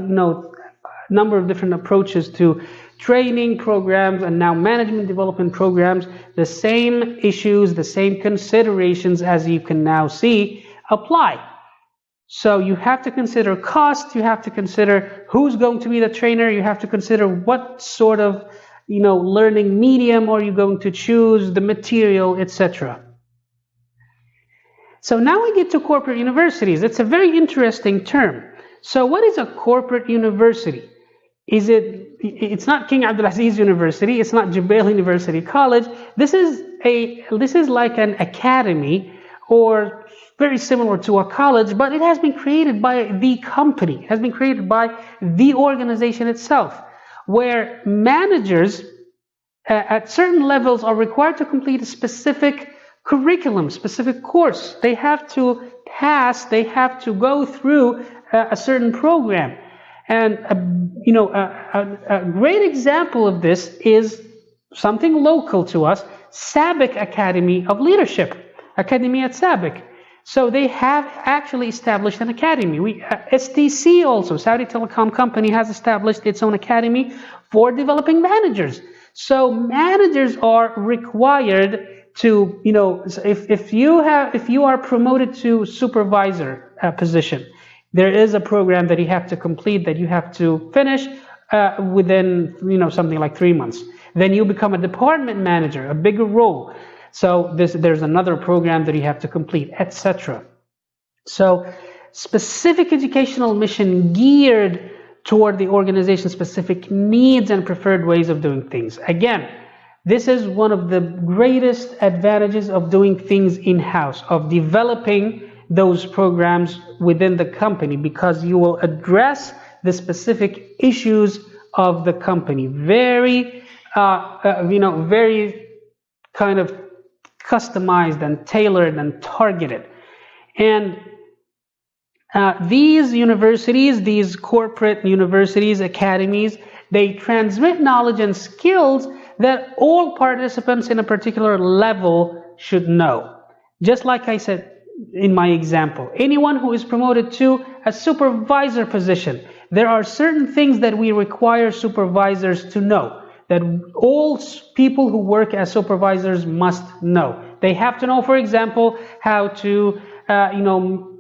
number of different approaches to training programs and now management development programs. The same issues, the same considerations, as you can now see, apply. So you have to consider cost, you have to consider who's going to be the trainer, you have to consider what sort of, learning medium are you going to choose, the material, etc. So now we get to corporate universities. It's a very interesting term. So what is a corporate university? It's not King Abdulaziz University, it's not Jubail University College. This is like an academy, or very similar to a college, but it has been created by the company. It has been created by the organization itself, where managers at certain levels are required to complete a specific curriculum, specific course. They have to pass, they have to go through a certain program. And a great example of this is something local to us, SABIC Academy of Leadership, Academy at SABIC. So they have actually established an academy. STC also, Saudi Telecom Company, has established its own academy for developing managers. So managers are required to, if you are promoted to supervisor position, there is a program that you have to complete, that you have to finish within, something like 3 months. Then you become a department manager, a bigger role. So there's another program that you have to complete, etc. So specific educational mission geared toward the organization's specific needs and preferred ways of doing things. Again, this is one of the greatest advantages of doing things in-house, of developing those programs within the company, because you will address the specific issues of the company. Very very kind of customized and tailored and targeted. And these universities, these corporate universities, academies, they transmit knowledge and skills that all participants in a particular level should know. Just like I said in my example, anyone who is promoted to a supervisor position, there are certain things that we require supervisors to know, that all people who work as supervisors must know. They have to know, for example, how to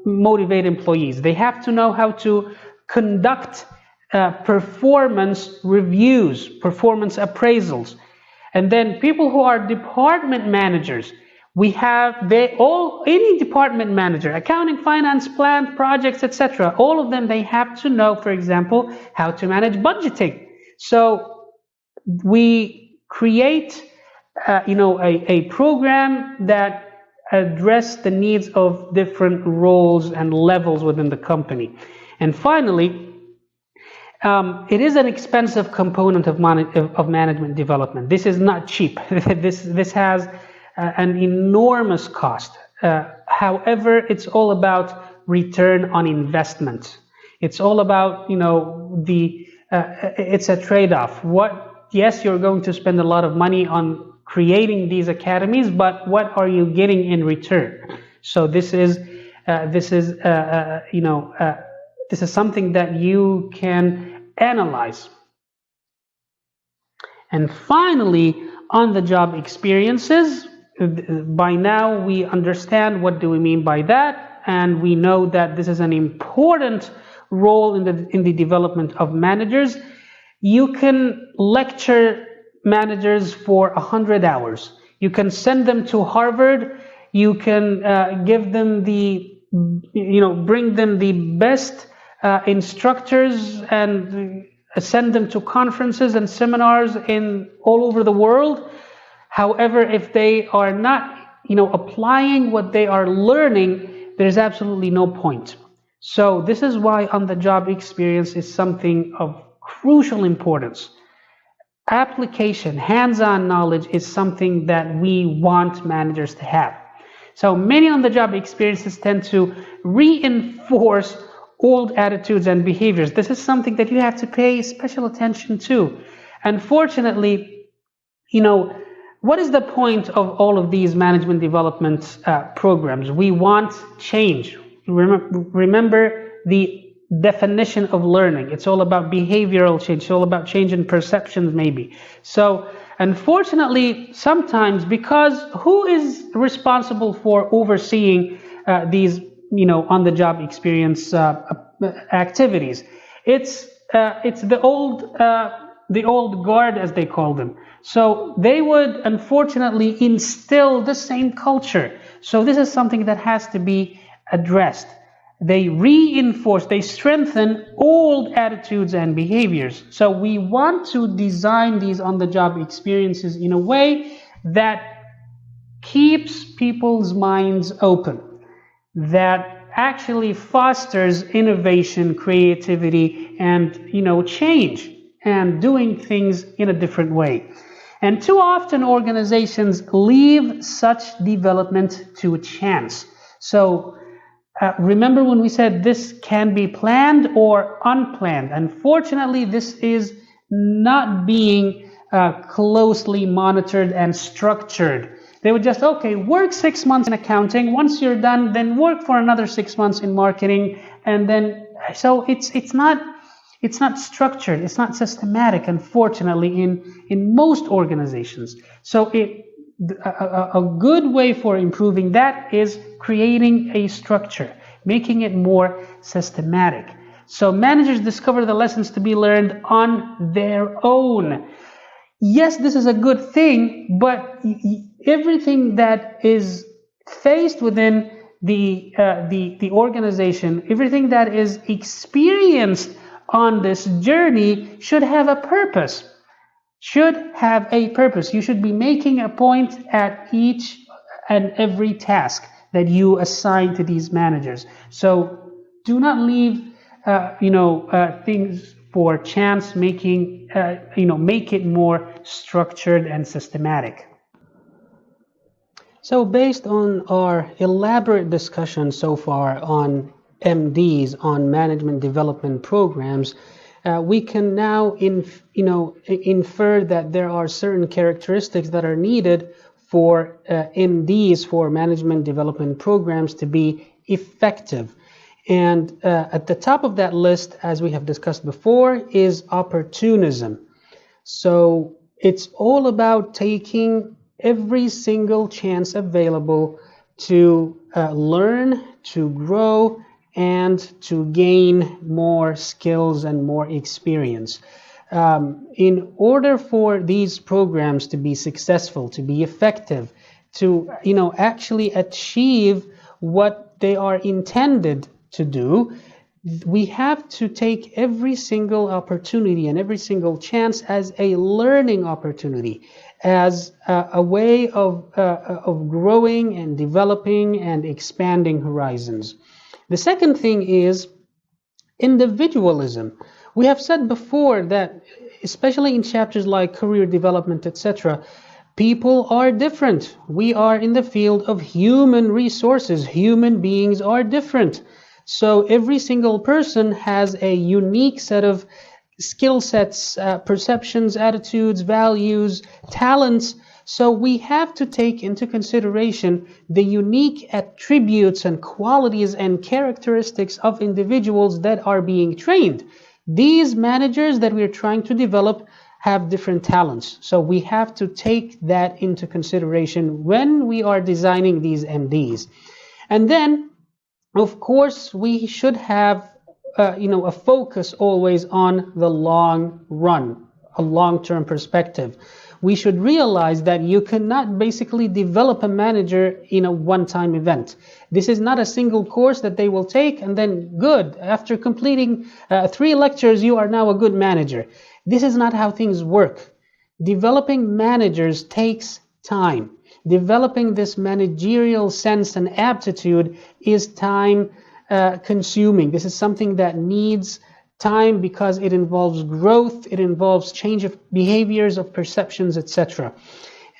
motivate employees. They have to know how to conduct performance reviews, performance appraisals. And then people who are department managers, any department manager, accounting, finance, plant, projects, etc., all of them, they have to know, for example, how to manage budgeting. So we create a program that address the needs of different roles and levels within the company. And finally, it is an expensive component of management development. This is not cheap. This has an enormous cost. However, it's all about return on investment. It's all about it's a trade-off. Yes, you're going to spend a lot of money on creating these academies, but what are you getting in return? So this is something that you can analyze. And finally, on-the-job experiences. By now, we understand what do we mean by that, and we know that this is an important role in the development of managers. You can lecture managers for 100 hours. You can send them to Harvard. You can give them bring them the best instructors and send them to conferences and seminars all over the world. However, if they are not, applying what they are learning, there's absolutely no point. So this is why on-the-job experience is something of crucial importance. Application, hands-on knowledge is something that we want managers to have. So many on-the-job experiences tend to reinforce old attitudes and behaviors. This is something that you have to pay special attention to. Unfortunately, what is the point of all of these management development programs? We want change. Remember the definition of learning. It's all about behavioral change. It's all about change in perceptions, maybe. So unfortunately, sometimes, because who is responsible for overseeing these on-the-job experience activities? It's the old guard, as they call them. So they would unfortunately instill the same culture. So this is something that has to be addressed. They reinforce, they strengthen old attitudes and behaviors. So we want to design these on-the-job experiences in a way that keeps people's minds open, that actually fosters innovation, creativity, and change, and doing things in a different way. And too often organizations leave such development to chance. So remember when we said this can be planned or unplanned. Unfortunately, this is not being closely monitored and structured. They would just, work 6 months in accounting. Once you're done, then work for another 6 months in marketing. And then, so it's not structured. It's not systematic, unfortunately, in most organizations. So a good way for improving that is creating a structure, making it more systematic. So managers discover the lessons to be learned on their own. Yes, this is a good thing, but everything that is faced within the organization, everything that is experienced on this journey should have a purpose. You should be making a point at each and every task that you assign to these managers. So do not leave things for chance making, make it more structured and systematic. So based on our elaborate discussion so far on MDs, on management development programs, we can now infer that there are certain characteristics that are needed for MDs, for management development programs, to be effective. And at the top of that list, as we have discussed before, is opportunism. So it's all about taking every single chance available to learn, to grow, and to gain more skills and more experience. In order for these programs to be successful, to be effective, to actually achieve what they are intended to do, we have to take every single opportunity and every single chance as a learning opportunity, as a way of growing and developing and expanding horizons. The second thing is individualism. We have said before that, especially in chapters like career development, etc., people are different. We are in the field of human resources. Human beings are different. So every single person has a unique set of skill sets, perceptions, attitudes, values, talents. So we have to take into consideration the unique attributes and qualities and characteristics of individuals that are being trained. These managers that we're trying to develop have different talents. So we have to take that into consideration when we are designing these MDs. And then, of course, we should have a focus always on the long run, a long-term perspective. We should realize that you cannot basically develop a manager in a one-time event. This is not a single course that they will take and then good. After completing 3 lectures, you are now a good manager. This is not how things work. Developing managers takes time. Developing this managerial sense and aptitude is time consuming. This is something that needs time because it involves growth, it involves change of behaviors, of perceptions, etc.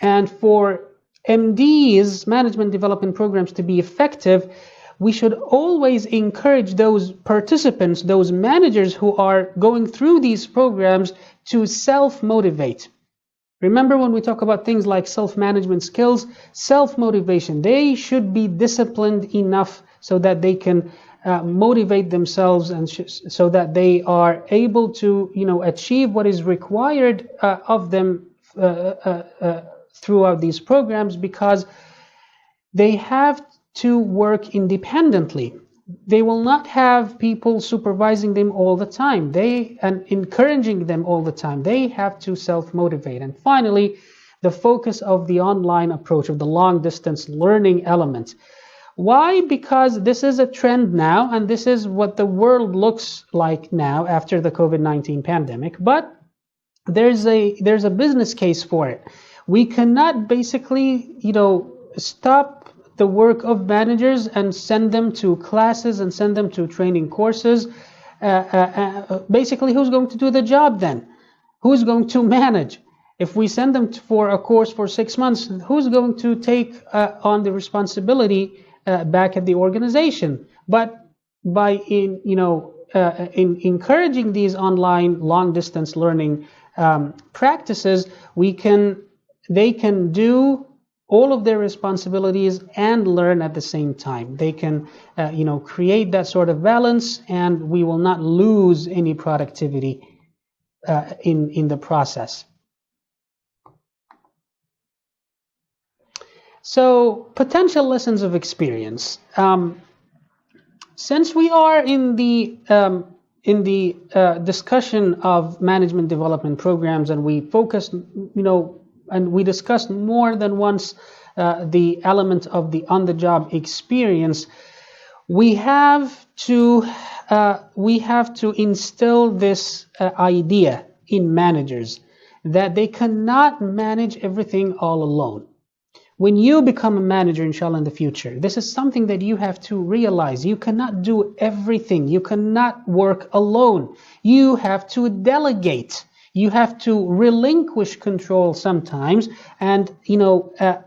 And for MDs, management development programs, to be effective, we should always encourage those participants, those managers who are going through these programs, to self-motivate. Remember, when we talk about things like self-management skills, self-motivation, they should be disciplined enough so that they can motivate themselves and so that they are able to achieve what is required of them throughout these programs, because they have to work independently. They will not have people supervising them all the time, and encouraging them all the time. They have to self-motivate. And finally, the focus of the online approach, of the long-distance learning element. Why? Because this is a trend now, and this is what the world looks like now after the COVID-19 pandemic. But there's a business case for it. We cannot basically, stop the work of managers and send them to classes and send them to training courses. Basically, who's going to do the job then? Who's going to manage? If we send them for a course for 6 months, who's going to take on the responsibility back at the organization? But by in encouraging these online long-distance learning practices, they can do all of their responsibilities and learn at the same time. They can, create that sort of balance, and we will not lose any productivity in the process. So, potential lessons of experience. Since we are in the discussion of management development programs, and we focused, and we discussed more than once the element of the on-the-job experience, we have to instill this idea in managers that they cannot manage everything all alone. When you become a manager, inshallah, in the future, this is something that you have to realize. You cannot do everything. You cannot work alone. You have to delegate. You have to relinquish control sometimes and,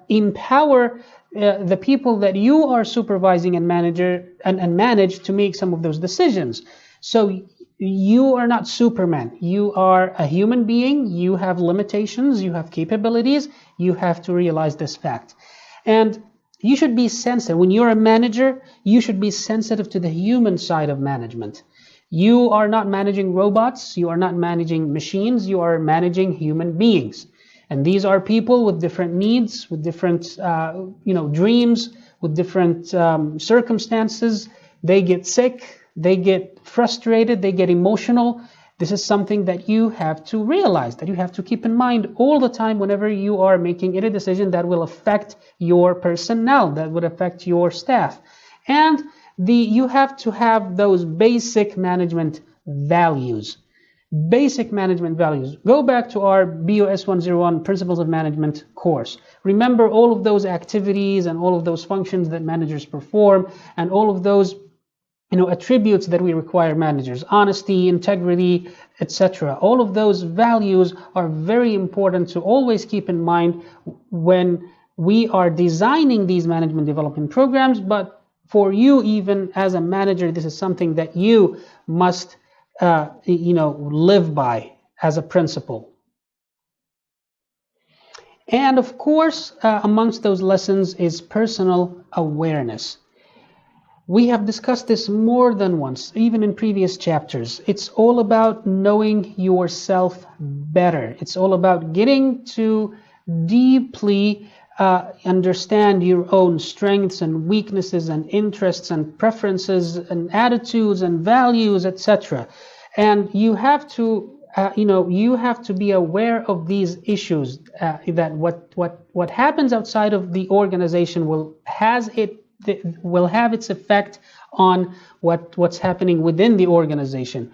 empower the people that you are supervising and manage to make some of those decisions. So you are not Superman. You are a human being. You have limitations. You have capabilities. You have to realize this fact. And you should be sensitive. When you're a manager, you should be sensitive to the human side of management. You are not managing robots. You are not managing machines. You are managing human beings. And these are people with different needs, with different, dreams, with different circumstances. They get sick. They get frustrated, they get emotional. This is something that you have to realize, that you have to keep in mind all the time whenever you are making any decision that will affect your personnel, that would affect your staff. And you have to have those basic management values. Basic management values. Go back to our BOS 101 Principles of Management course. Remember all of those activities and all of those functions that managers perform and all of those attributes that we require managers: honesty, integrity, etc. All of those values are very important to always keep in mind when we are designing these management development programs. But for you, even as a manager, this is something that you must live by as a principle. And of course, amongst those lessons is personal awareness. We have discussed this more than once, even in previous chapters. It's all about knowing yourself better. It's all about getting to deeply understand your own strengths and weaknesses and interests and preferences and attitudes and values, etc. And you have to be aware of these issues, that what happens outside of the organization will have its effect on what's happening within the organization.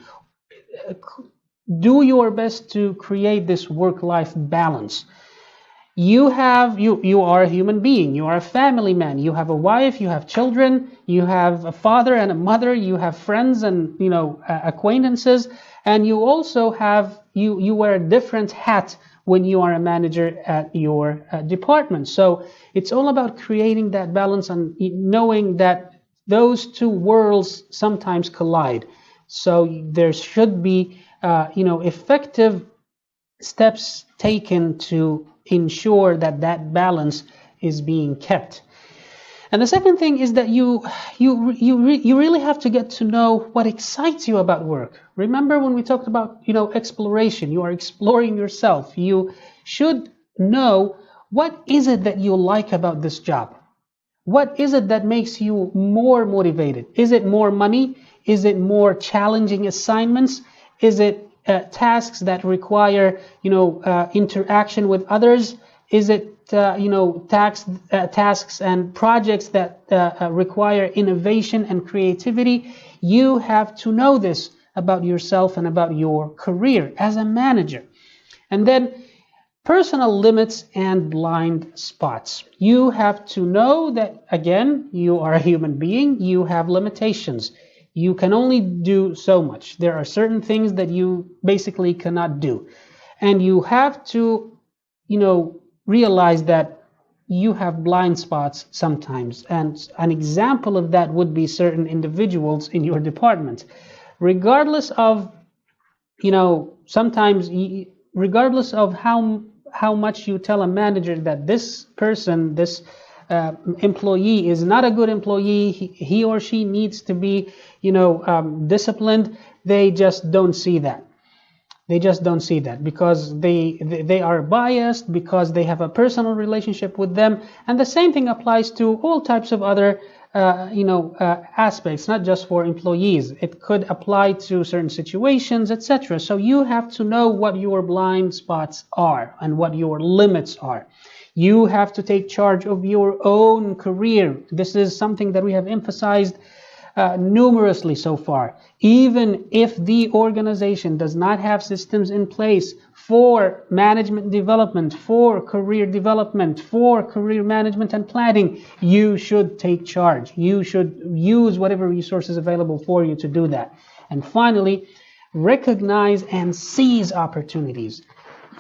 Do your best to create this work-life balance. You are a human being. You are a family man. You have a wife. You have children. You have a father and a mother. You have friends and acquaintances. And you also have you wear a different hat when you are a manager at your department. So it's all about creating that balance and knowing that those two worlds sometimes collide. So there should be effective steps taken to ensure that balance is being kept. And the second thing is that you really have to get to know what excites you about work. Remember when we talked about exploration? You are exploring yourself. You should know, what is it that you like about this job? What is it that makes you more motivated? Is it more money? Is it more challenging assignments? Is it tasks that require interaction with others? Is it tasks and projects that require innovation and creativity? You have to know this about yourself and about your career as a manager. And then personal limits and blind spots. You have to know that, again, you are a human being. You have limitations. You can only do so much. There are certain things that you basically cannot do. And you have to, realize that you have blind spots sometimes. And an example of that would be certain individuals in your department. Regardless of, sometimes, regardless of how much you tell a manager that this person, this employee is not a good employee, he or she needs to be, disciplined, they just don't see that. They just don't see that because they are biased, because they have a personal relationship with them. And the same thing applies to all types of other aspects, not just for employees. It could apply to certain situations, etc. So you have to know what your blind spots are and what your limits are. You have to take charge of your own career. This is something that we have emphasized numerously so far. Even if the organization does not have systems in place for management development, for career development, for career management and planning, you should take charge. You should use whatever resources available for you to do that. And finally, recognize and seize opportunities.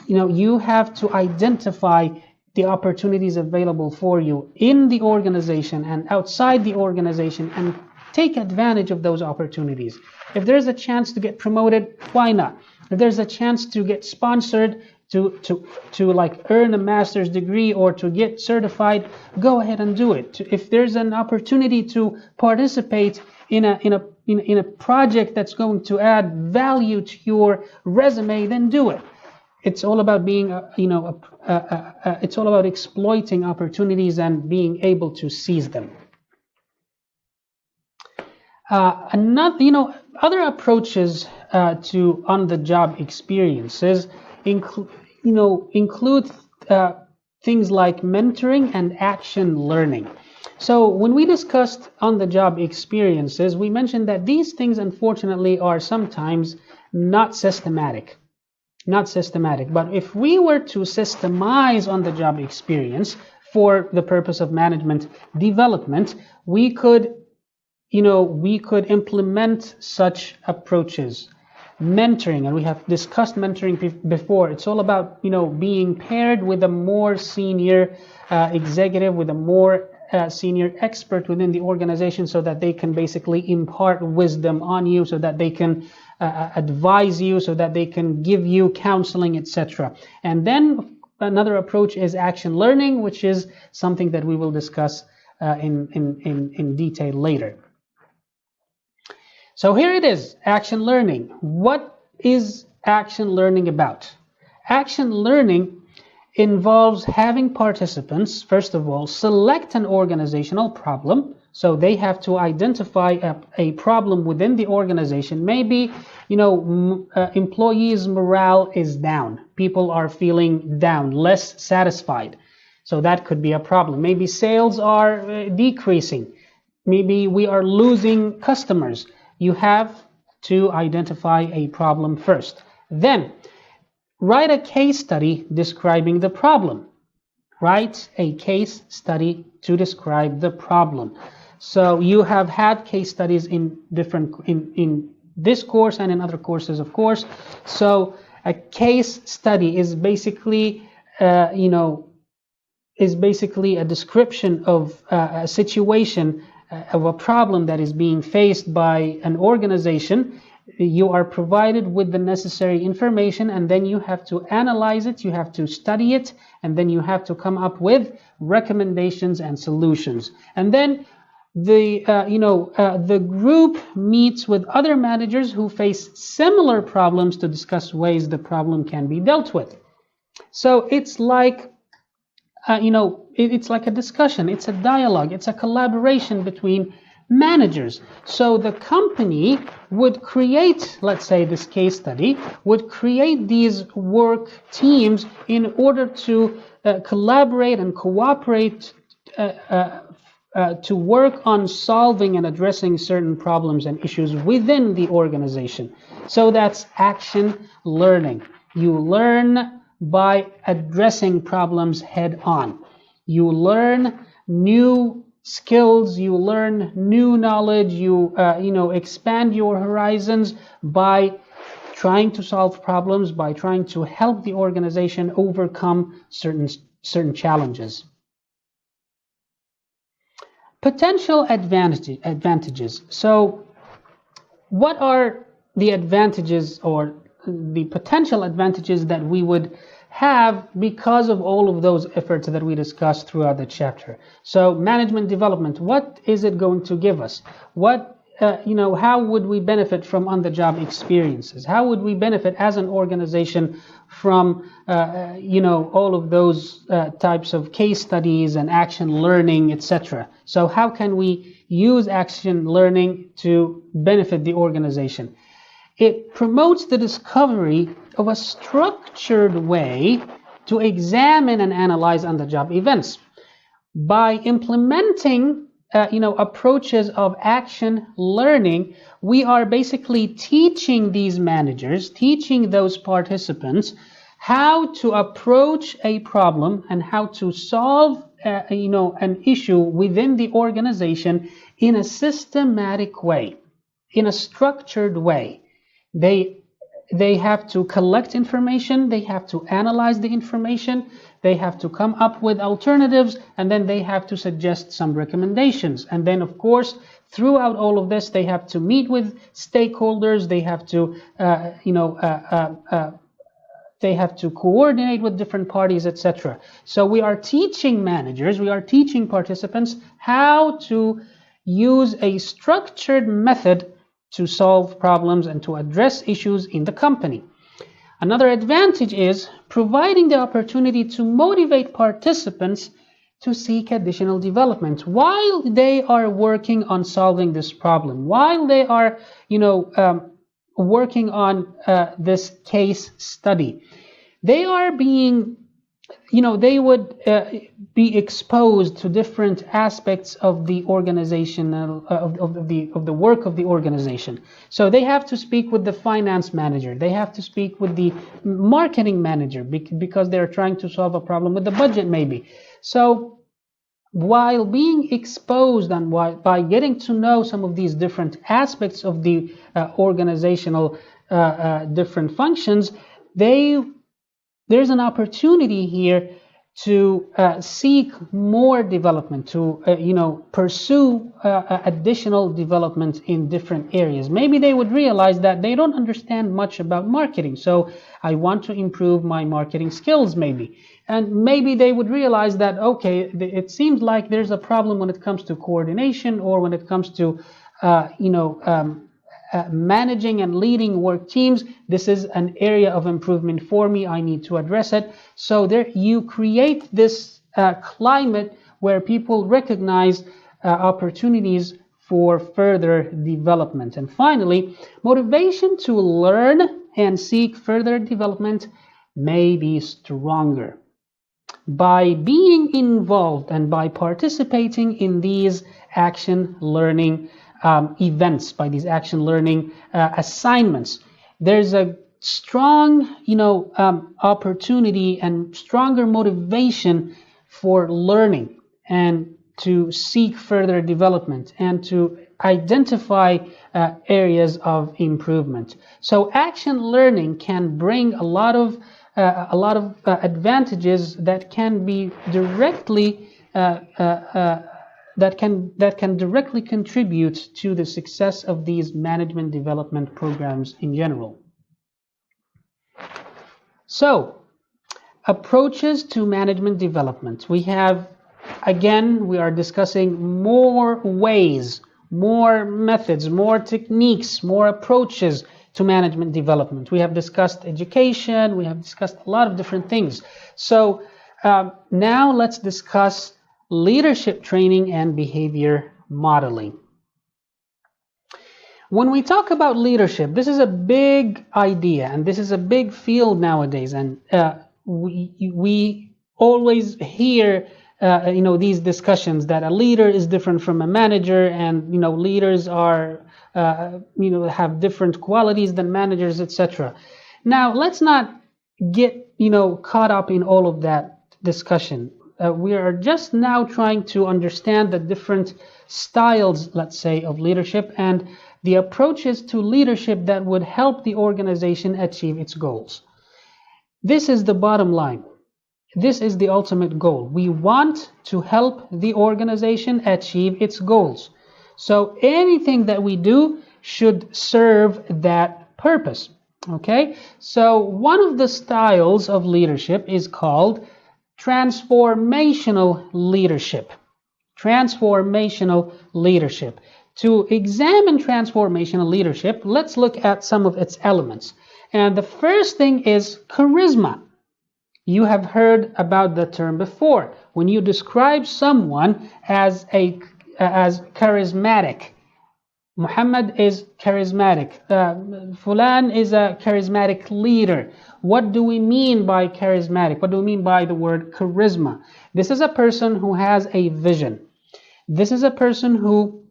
You have to identify the opportunities available for you in the organization and outside the organization and take advantage of those opportunities. If there's a chance to get promoted, why not? If there's a chance to get sponsored, to like earn a master's degree or to get certified, go ahead and do it. If there's an opportunity to participate in a project that's going to add value to your resume, then do it. It's all about being, it's all about exploiting opportunities and being able to seize them. Other approaches to on-the-job experiences include things like mentoring and action learning. So when we discussed on-the-job experiences, we mentioned that these things, unfortunately, are sometimes not systematic. But if we were to systemize on-the-job experience for the purpose of management development, we could implement such approaches. Mentoring, and we have discussed mentoring before. It's all about being paired with a more senior executive, with a more senior expert within the organization, so that they can basically impart wisdom on you, so that they can advise you, so that they can give you counseling, etc. And then another approach is action learning, which is something that we will discuss in detail later. So here it is, action learning. What is action learning about? Action learning involves having participants, first of all, select an organizational problem. So they have to identify a problem within the organization. Maybe, employees' morale is down. People are feeling down, less satisfied. So that could be a problem. Maybe sales are decreasing. Maybe we are losing customers. You have to identify a problem first. Then, write a case study describing the problem. Write a case study to describe the problem. So you have had case studies in this course and in other courses, of course. So a case study is basically, a description of a situation, of a problem that is being faced by an organization. You are provided with the necessary information, and then you have to analyze it, you have to study it, and then you have to come up with recommendations and solutions. And then the group meets with other managers who face similar problems to discuss ways the problem can be dealt with. So it's like it's like a discussion, it's a dialogue, it's a collaboration between managers. So the company would create, let's say this case study, would create these work teams in order to collaborate and cooperate to work on solving and addressing certain problems and issues within the organization. So that's action learning. You learn by addressing problems head on. You learn new skills, you learn new knowledge, you expand your horizons by trying to solve problems, by trying to help the organization overcome certain challenges. Potential advantages. So what are the advantages or the potential advantages that we would have because of all of those efforts that we discussed throughout the chapter? So management development, what is it going to give us? How would we benefit from on-the-job experiences? How would we benefit as an organization from all of those types of case studies and action learning, etc.? So how can we use action learning to benefit the organization? It promotes the discovery of a structured way to examine and analyze on-the-job events. By implementing approaches of action learning, we are basically teaching these managers, teaching those participants how to approach a problem and how to solve an issue within the organization in a systematic way, in a structured way. They have to collect information, they have to analyze the information, they have to come up with alternatives, and then they have to suggest some recommendations. And then, of course, throughout all of this, they have to meet with stakeholders, they have to they have to coordinate with different parties, etc. So we are teaching managers, we are teaching participants how to use a structured method to solve problems and to address issues in the company. Another advantage is providing the opportunity to motivate participants to seek additional development while they are working on solving this problem, while they are working on this case study. They are being, they would be exposed to different aspects of the organizational of the work of the organization. So they have to speak with the finance manager, they have to speak with the marketing manager because they're trying to solve a problem with the budget maybe. So while being exposed and by getting to know some of these different aspects of the organizational different functions, there's an opportunity here to seek more development, to pursue additional development in different areas. Maybe they would realize that they don't understand much about marketing, so I want to improve my marketing skills maybe. And maybe they would realize that, okay, it seems like there's a problem when it comes to coordination or when it comes to managing and leading work teams. This is an area of improvement for me. I need to address it. So there you create this climate where people recognize opportunities for further development. And finally, motivation to learn and seek further development may be stronger. By being involved and by participating in these action learning events, by these action learning assignments, there's a strong opportunity and stronger motivation for learning and to seek further development and to identify areas of improvement. So action learning can bring a lot of advantages that can be directly that can directly contribute to the success of these management development programs in general. So, approaches to management development. We are discussing more ways, more methods, more techniques, more approaches to management development. We have discussed education, we have discussed a lot of different things. So now let's discuss leadership training and behavior modeling. When we talk about leadership, this is a big idea and this is a big field nowadays, and we always hear these discussions that a leader is different from a manager, and leaders are have different qualities than managers, etc. Now let's not get caught up in all of that discussion. We are just now trying to understand the different styles, let's say, of leadership and the approaches to leadership that would help the organization achieve its goals. This is the bottom line. This is the ultimate goal. We want to help the organization achieve its goals. So anything that we do should serve that purpose. Okay? So one of the styles of leadership is called transformational leadership. Transformational leadership. To examine transformational leadership, let's look at some of its elements. And the first thing is charisma. You have heard about the term before. When you describe someone as charismatic, Muhammad is charismatic, Fulan is a charismatic leader. What do we mean by charismatic? What do we mean by the word charisma? This is a person who has a vision. This is a person who,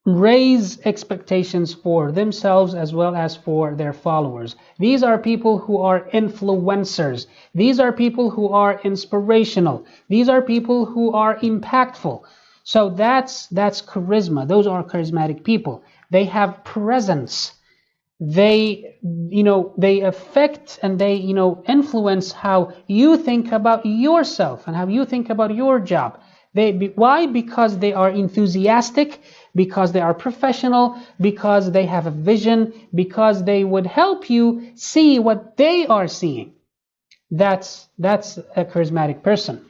raise expectations for themselves as well as for their followers. These are people who are influencers. These are people who are inspirational. These are people who are impactful. So that's charisma. Those are charismatic people. They have presence. They affect and they influence how you think about yourself and how you think about your job. Why? Because they are enthusiastic, because they are professional, because they have a vision, because they would help you see what they are seeing. That's a charismatic person.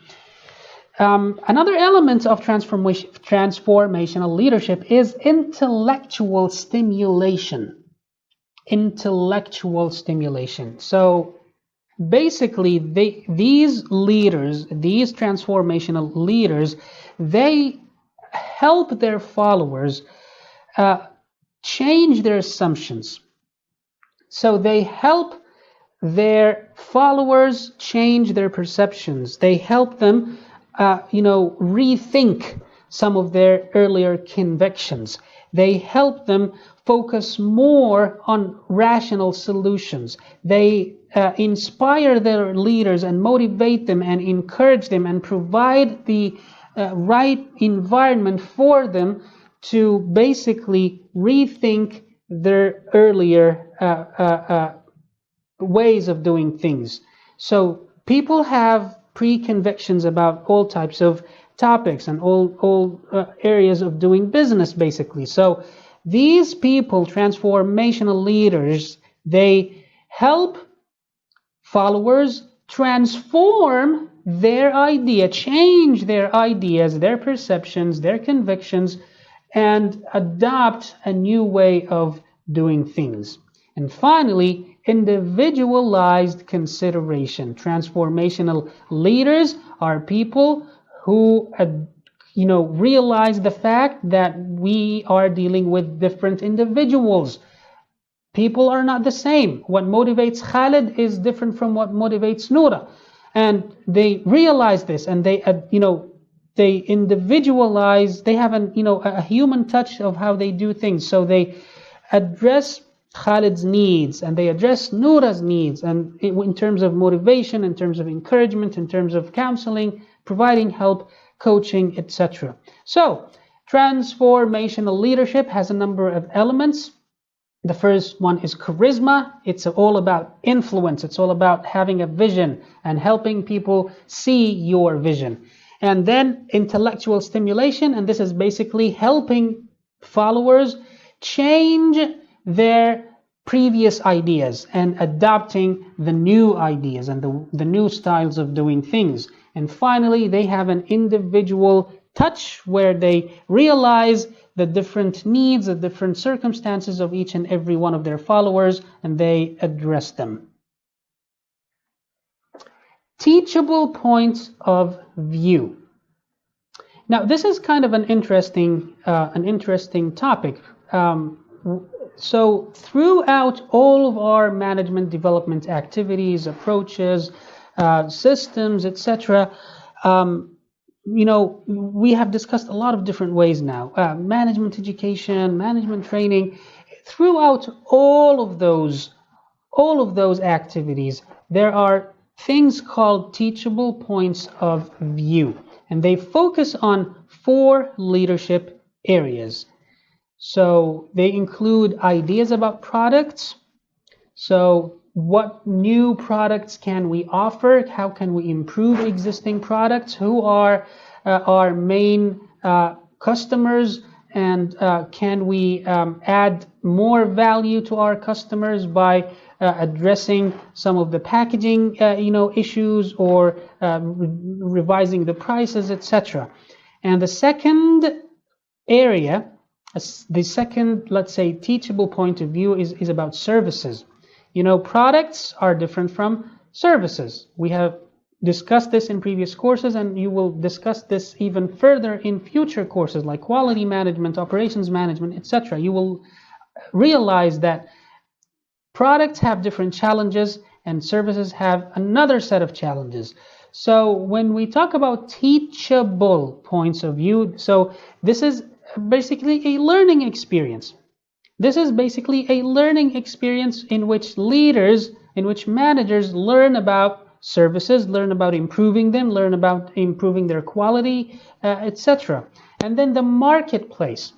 Another element of transformational leadership is intellectual stimulation. So basically, these leaders, these transformational leaders, they help their followers change their assumptions. So they help their followers change their perceptions. They help them, rethink some of their earlier convictions. They help them focus more on rational solutions. They inspire their leaders and motivate them and encourage them and provide the right environment for them to basically rethink their earlier ways of doing things. So people have pre-convictions about all types of topics and all areas of doing business, basically. So these people, transformational leaders, they help followers transform their idea, change their ideas, their perceptions, their convictions, and adopt a new way of doing things. And finally, individualized consideration. Transformational leaders are people who realize the fact that we are dealing with different individuals. People are not the same. What motivates Khalid is different from what motivates Noura. And they realize this, and they individualize, they have a human touch of how they do things. So they address Khalid's needs and they address Noura's needs, and in terms of motivation, in terms of encouragement, in terms of counseling, providing help, coaching, etc. So transformational leadership has a number of elements. The first one is charisma. It's all about influence. It's all about having a vision and helping people see your vision. And then intellectual stimulation, and this is basically helping followers change their previous ideas and adopting the new ideas and the new styles of doing things. And finally, they have an individual touch where they realize the different needs, the different circumstances of each and every one of their followers, and they address them. Teachable points of view. Now, this is kind of an interesting topic. So throughout all of our management development activities, approaches, systems, etc., we have discussed a lot of different ways now. Management education, management training. Throughout all of those activities, there are things called teachable points of view, and they focus on 4 leadership areas. So they include ideas about products. So what new products can we offer? How can we improve existing products? Who are our main customers? And can we add more value to our customers by addressing some of the packaging issues, or revising the prices, etc. And the second area, the second, let's say, teachable point of view is about services. Products are different from services. We have discussed this in previous courses, and you will discuss this even further in future courses like quality management, operations management, etc. You will realize that products have different challenges and services have another set of challenges. So when we talk about teachable points of view, so this is basically a learning experience. This is basically a learning experience in which leaders, in which managers learn about services, learn about improving them, learn about improving their quality, etc. And then the marketplace.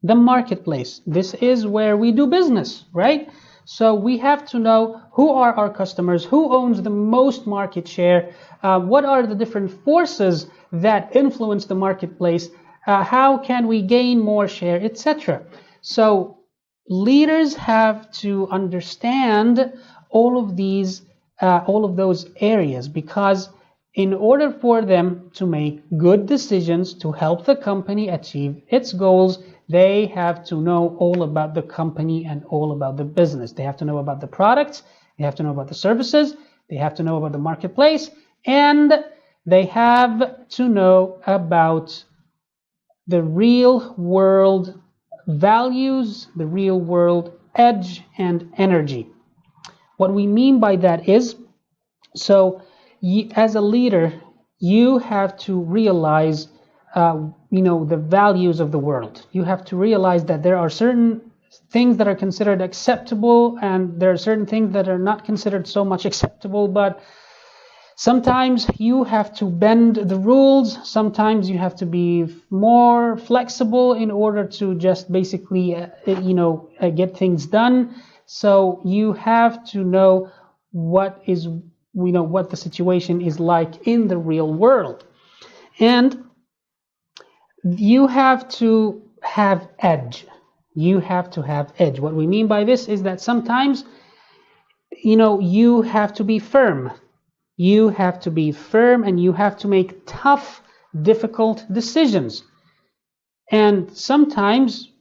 The marketplace. This is where we do business, right? So we have to know who are our customers, who owns the most market share, what are the different forces that influence the marketplace, how can we gain more share, etc. So leaders have to understand all of these, all of those areas, because in order for them to make good decisions to help the company achieve its goals, they have to know all about the company and all about the business. They have to know about the products, they have to know about the services, they have to know about the marketplace, and they have to know about the real world values, the real world edge and energy. What we mean by that is, so as a leader, you have to realize the values of the world. You have to realize that there are certain things that are considered acceptable, and there are certain things that are not considered so much acceptable, but sometimes you have to bend the rules. Sometimes you have to be more flexible in order to just basically, get things done. So you have to know what the situation is like in the real world. And you have to have edge. You have to have edge. What we mean by this is that sometimes, you have to be firm. You have to be firm, and you have to make tough, difficult decisions. And sometimes,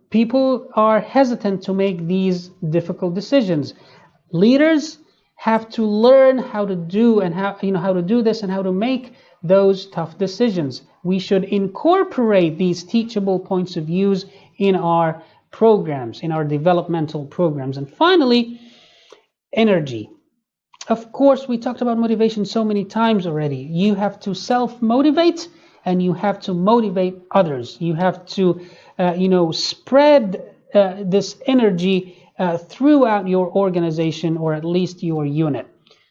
people are hesitant to make these difficult decisions. Leaders have to learn how to do and how to do this and how to make those tough decisions. We should incorporate these teachable points of views in our programs, in our developmental programs. And finally, energy. Of course, we talked about motivation so many times already. You have to self-motivate, and you have to motivate others. You have to, spread this energy throughout your organization, or at least your unit.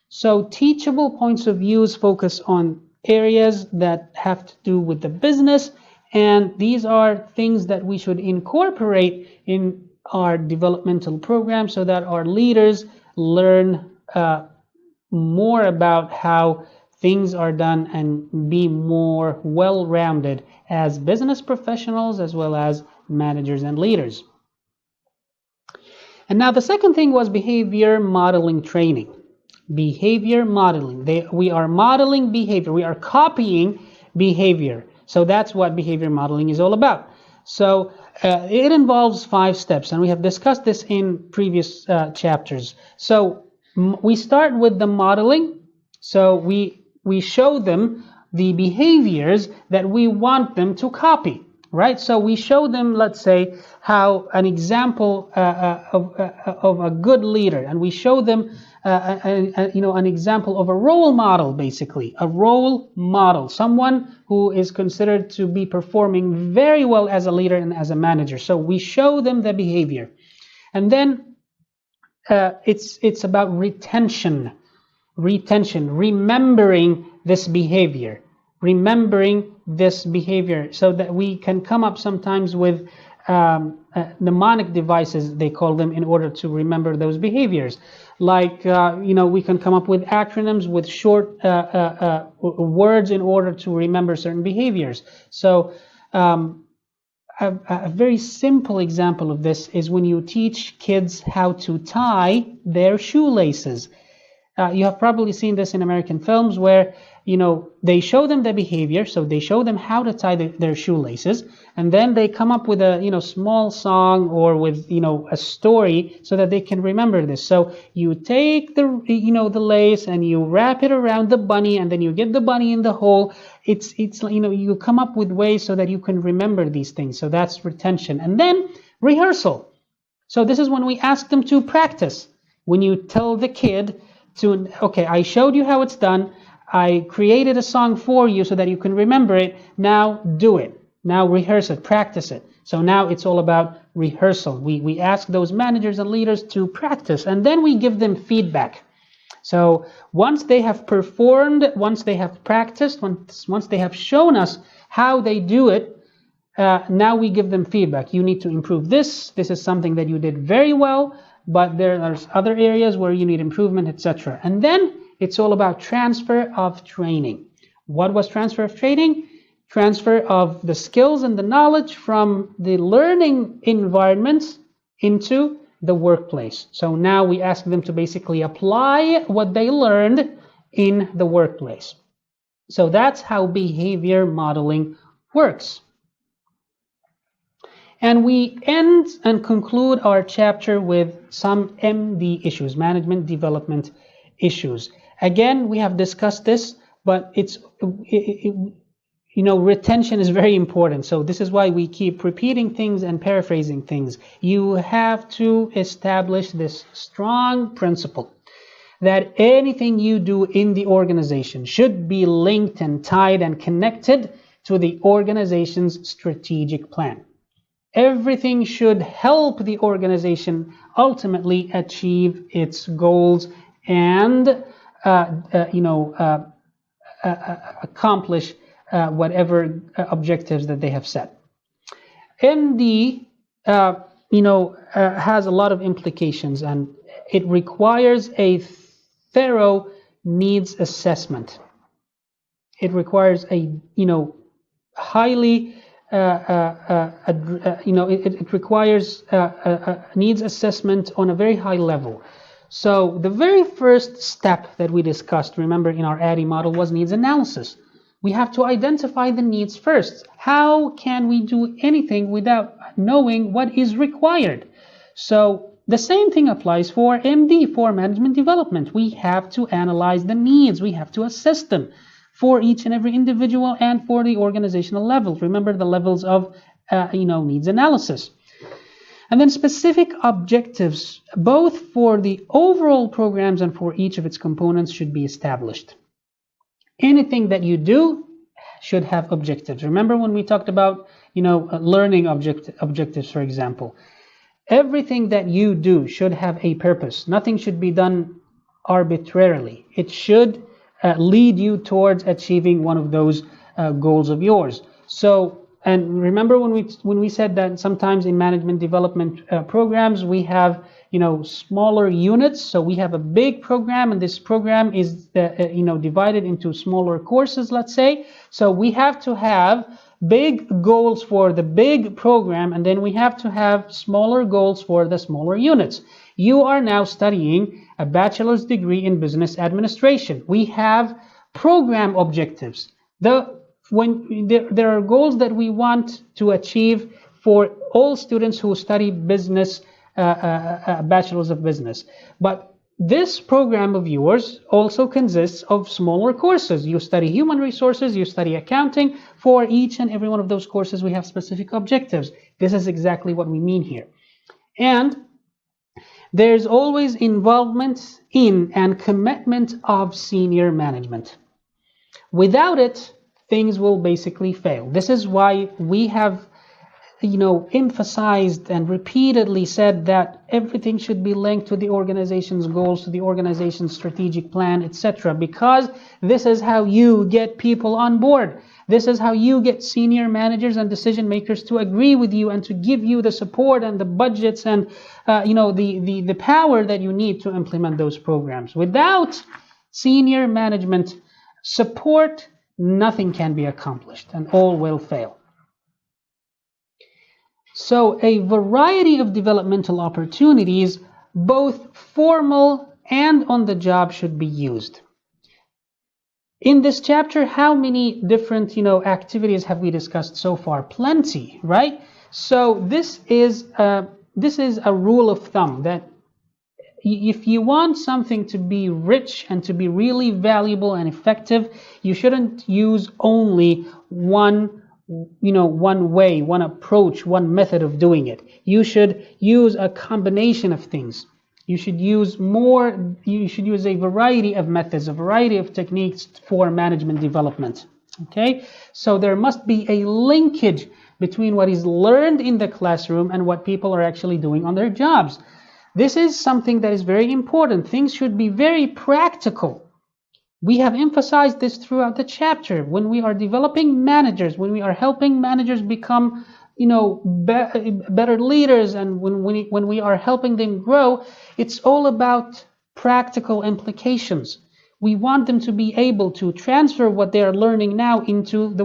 So teachable points of views focus on areas that have to do with the business, and these are things that we should incorporate in our developmental program so that our leaders learn more about how things are done and be more well-rounded as business professionals as well as managers and leaders. And now the second thing was behavior modeling training. Behavior modeling. We are modeling behavior. We are copying behavior. So that's what behavior modeling is all about. So it involves 5 steps, and we have discussed this in previous chapters. So we start with the modeling. So we show them the behaviors that we want them to copy, right? So we show them, let's say, how an example of a good leader, and we show them an example of a role model, basically a role model, someone who is considered to be performing very well as a leader and as a manager. So we show them the behavior, and then it's about retention, remembering this behavior, so that we can come up sometimes with mnemonic devices, they call them, in order to remember those behaviors. Like, we can come up with acronyms, with short words in order to remember certain behaviors. So a very simple example of this is when you teach kids how to tie their shoelaces. You have probably seen this in American films where, they show them the behavior, so they show them how to tie their shoelaces, and then they come up with a, small song or with, a story so that they can remember this. So you take the lace and you wrap it around the bunny, and then you get the bunny in the hole. It's you come up with ways so that you can remember these things. So that's retention. And then rehearsal. So this is when we ask them to practice. When you tell the kid okay, I showed you how it's done. I created a song for you so that you can remember it. Now do it. Now rehearse it, practice it. So now it's all about rehearsal. We ask those managers and leaders to practice, and then we give them feedback. So once they have performed, once they have practiced, once they have shown us how they do it, now we give them feedback. You need to improve this. This is something that you did very well, but there's other areas where you need improvement, etc. And then it's all about transfer of training. What was transfer of training? Transfer of the skills and the knowledge from the learning environment into the workplace. So now we ask them to basically apply what they learned in the workplace. So that's how behavior modeling works. And we end and conclude our chapter with some MD issues, management development issues. Again, we have discussed this, but retention is very important. So this is why we keep repeating things and paraphrasing things. You have to establish this strong principle that anything you do in the organization should be linked and tied and connected to the organization's strategic plan. Everything should help the organization ultimately achieve its goals and accomplish whatever objectives that they have set. MD, has a lot of implications, and it requires a thorough needs assessment. It requires a highly it requires a needs assessment on a very high level. So the very first step that we discussed, remember, in our ADDIE model was needs analysis. We have to identify the needs first. How can we do anything without knowing what is required? So the same thing applies for MD, for management development. We have to analyze the needs. We have to assess them for each and every individual and for the organizational level. Remember the levels of needs analysis. And then specific objectives, both for the overall programs and for each of its components, should be established. Anything that you do should have objectives. Remember when we talked about learning objectives, for example. Everything that you do should have a purpose. Nothing should be done arbitrarily. It should lead you towards achieving one of those goals of yours. So, and remember when we said that sometimes in management development programs we have smaller units. So we have a big program, and this program is divided into smaller courses, let's say. So we have to have big goals for the big program, and then we have to have smaller goals for the smaller units. You are now studying a bachelor's degree in business administration. We have program objectives. There are goals that we want to achieve for all students who study business, bachelor's of business. But this program of yours also consists of smaller courses. You study human resources, you study accounting. For each and every one of those courses, we have specific objectives. This is exactly what we mean here. And there's always involvement in and commitment of senior management. Without it, things will basically fail. This is why we have emphasized and repeatedly said that everything should be linked to the organization's goals, to the organization's strategic plan, etc. Because this is how you get people on board. This is how you get senior managers and decision makers to agree with you and to give you the support and the budgets and the power that you need to implement those programs. Without senior management support, nothing can be accomplished and all will fail. So a variety of developmental opportunities, both formal and on the job, should be used. In this chapter, how many different activities have we discussed so far? Plenty, right? So this is a rule of thumb that if you want something to be rich and to be really valuable and effective, you shouldn't use only one way, one approach, one method of doing it. You should use a combination of things. You should use a variety of methods, a variety of techniques for management development. Okay, so there must be a linkage between what is learned in the classroom and what people are actually doing on their jobs. This is something that is very important. Things should be very practical. We have emphasized this throughout the chapter. When we are developing managers, when we are helping managers become, better leaders, and when we are helping them grow, it's all about practical implications. We want them to be able to transfer what they are learning now into the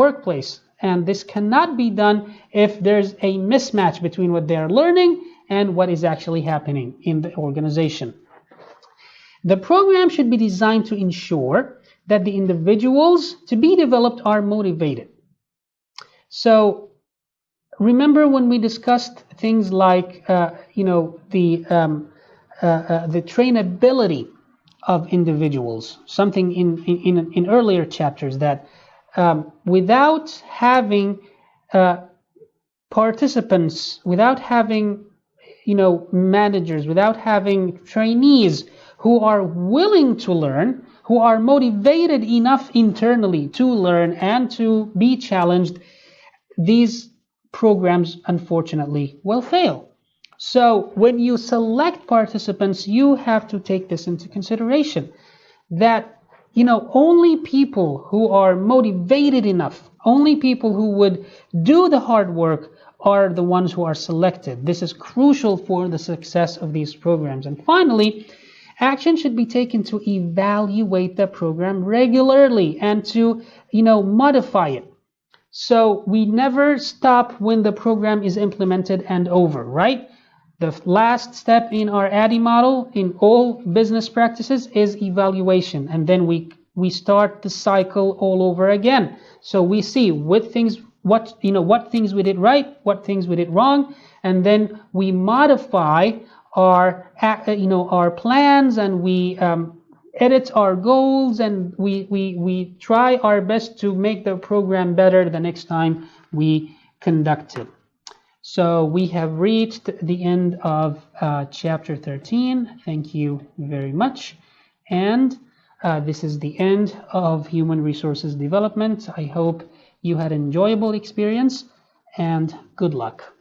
workplace. And this cannot be done if there's a mismatch between what they are learning and what is actually happening in the organization. The program should be designed to ensure that the individuals to be developed are motivated. So remember when we discussed things like the trainability of individuals, something in earlier chapters, that without having participants, without having managers, without having trainees who are willing to learn, who are motivated enough internally to learn and to be challenged, these programs unfortunately will fail. So when you select participants, you have to take this into consideration, that only people who are motivated enough, only people who would do the hard work are the ones who are selected. This is crucial for the success of these programs. And finally, action should be taken to evaluate the program regularly and to modify it. So we never stop when the program is implemented and over, right? The last step in our ADDIE model in all business practices is evaluation, and then we start the cycle all over again. So we see what things we did right, what things we did wrong, and then we modify our plans, and we edit our goals, and we try our best to make the program better the next time we conduct it. So we have reached the end of chapter 13. Thank you very much. And this is the end of human resources development. I hope you had an enjoyable experience, and good luck.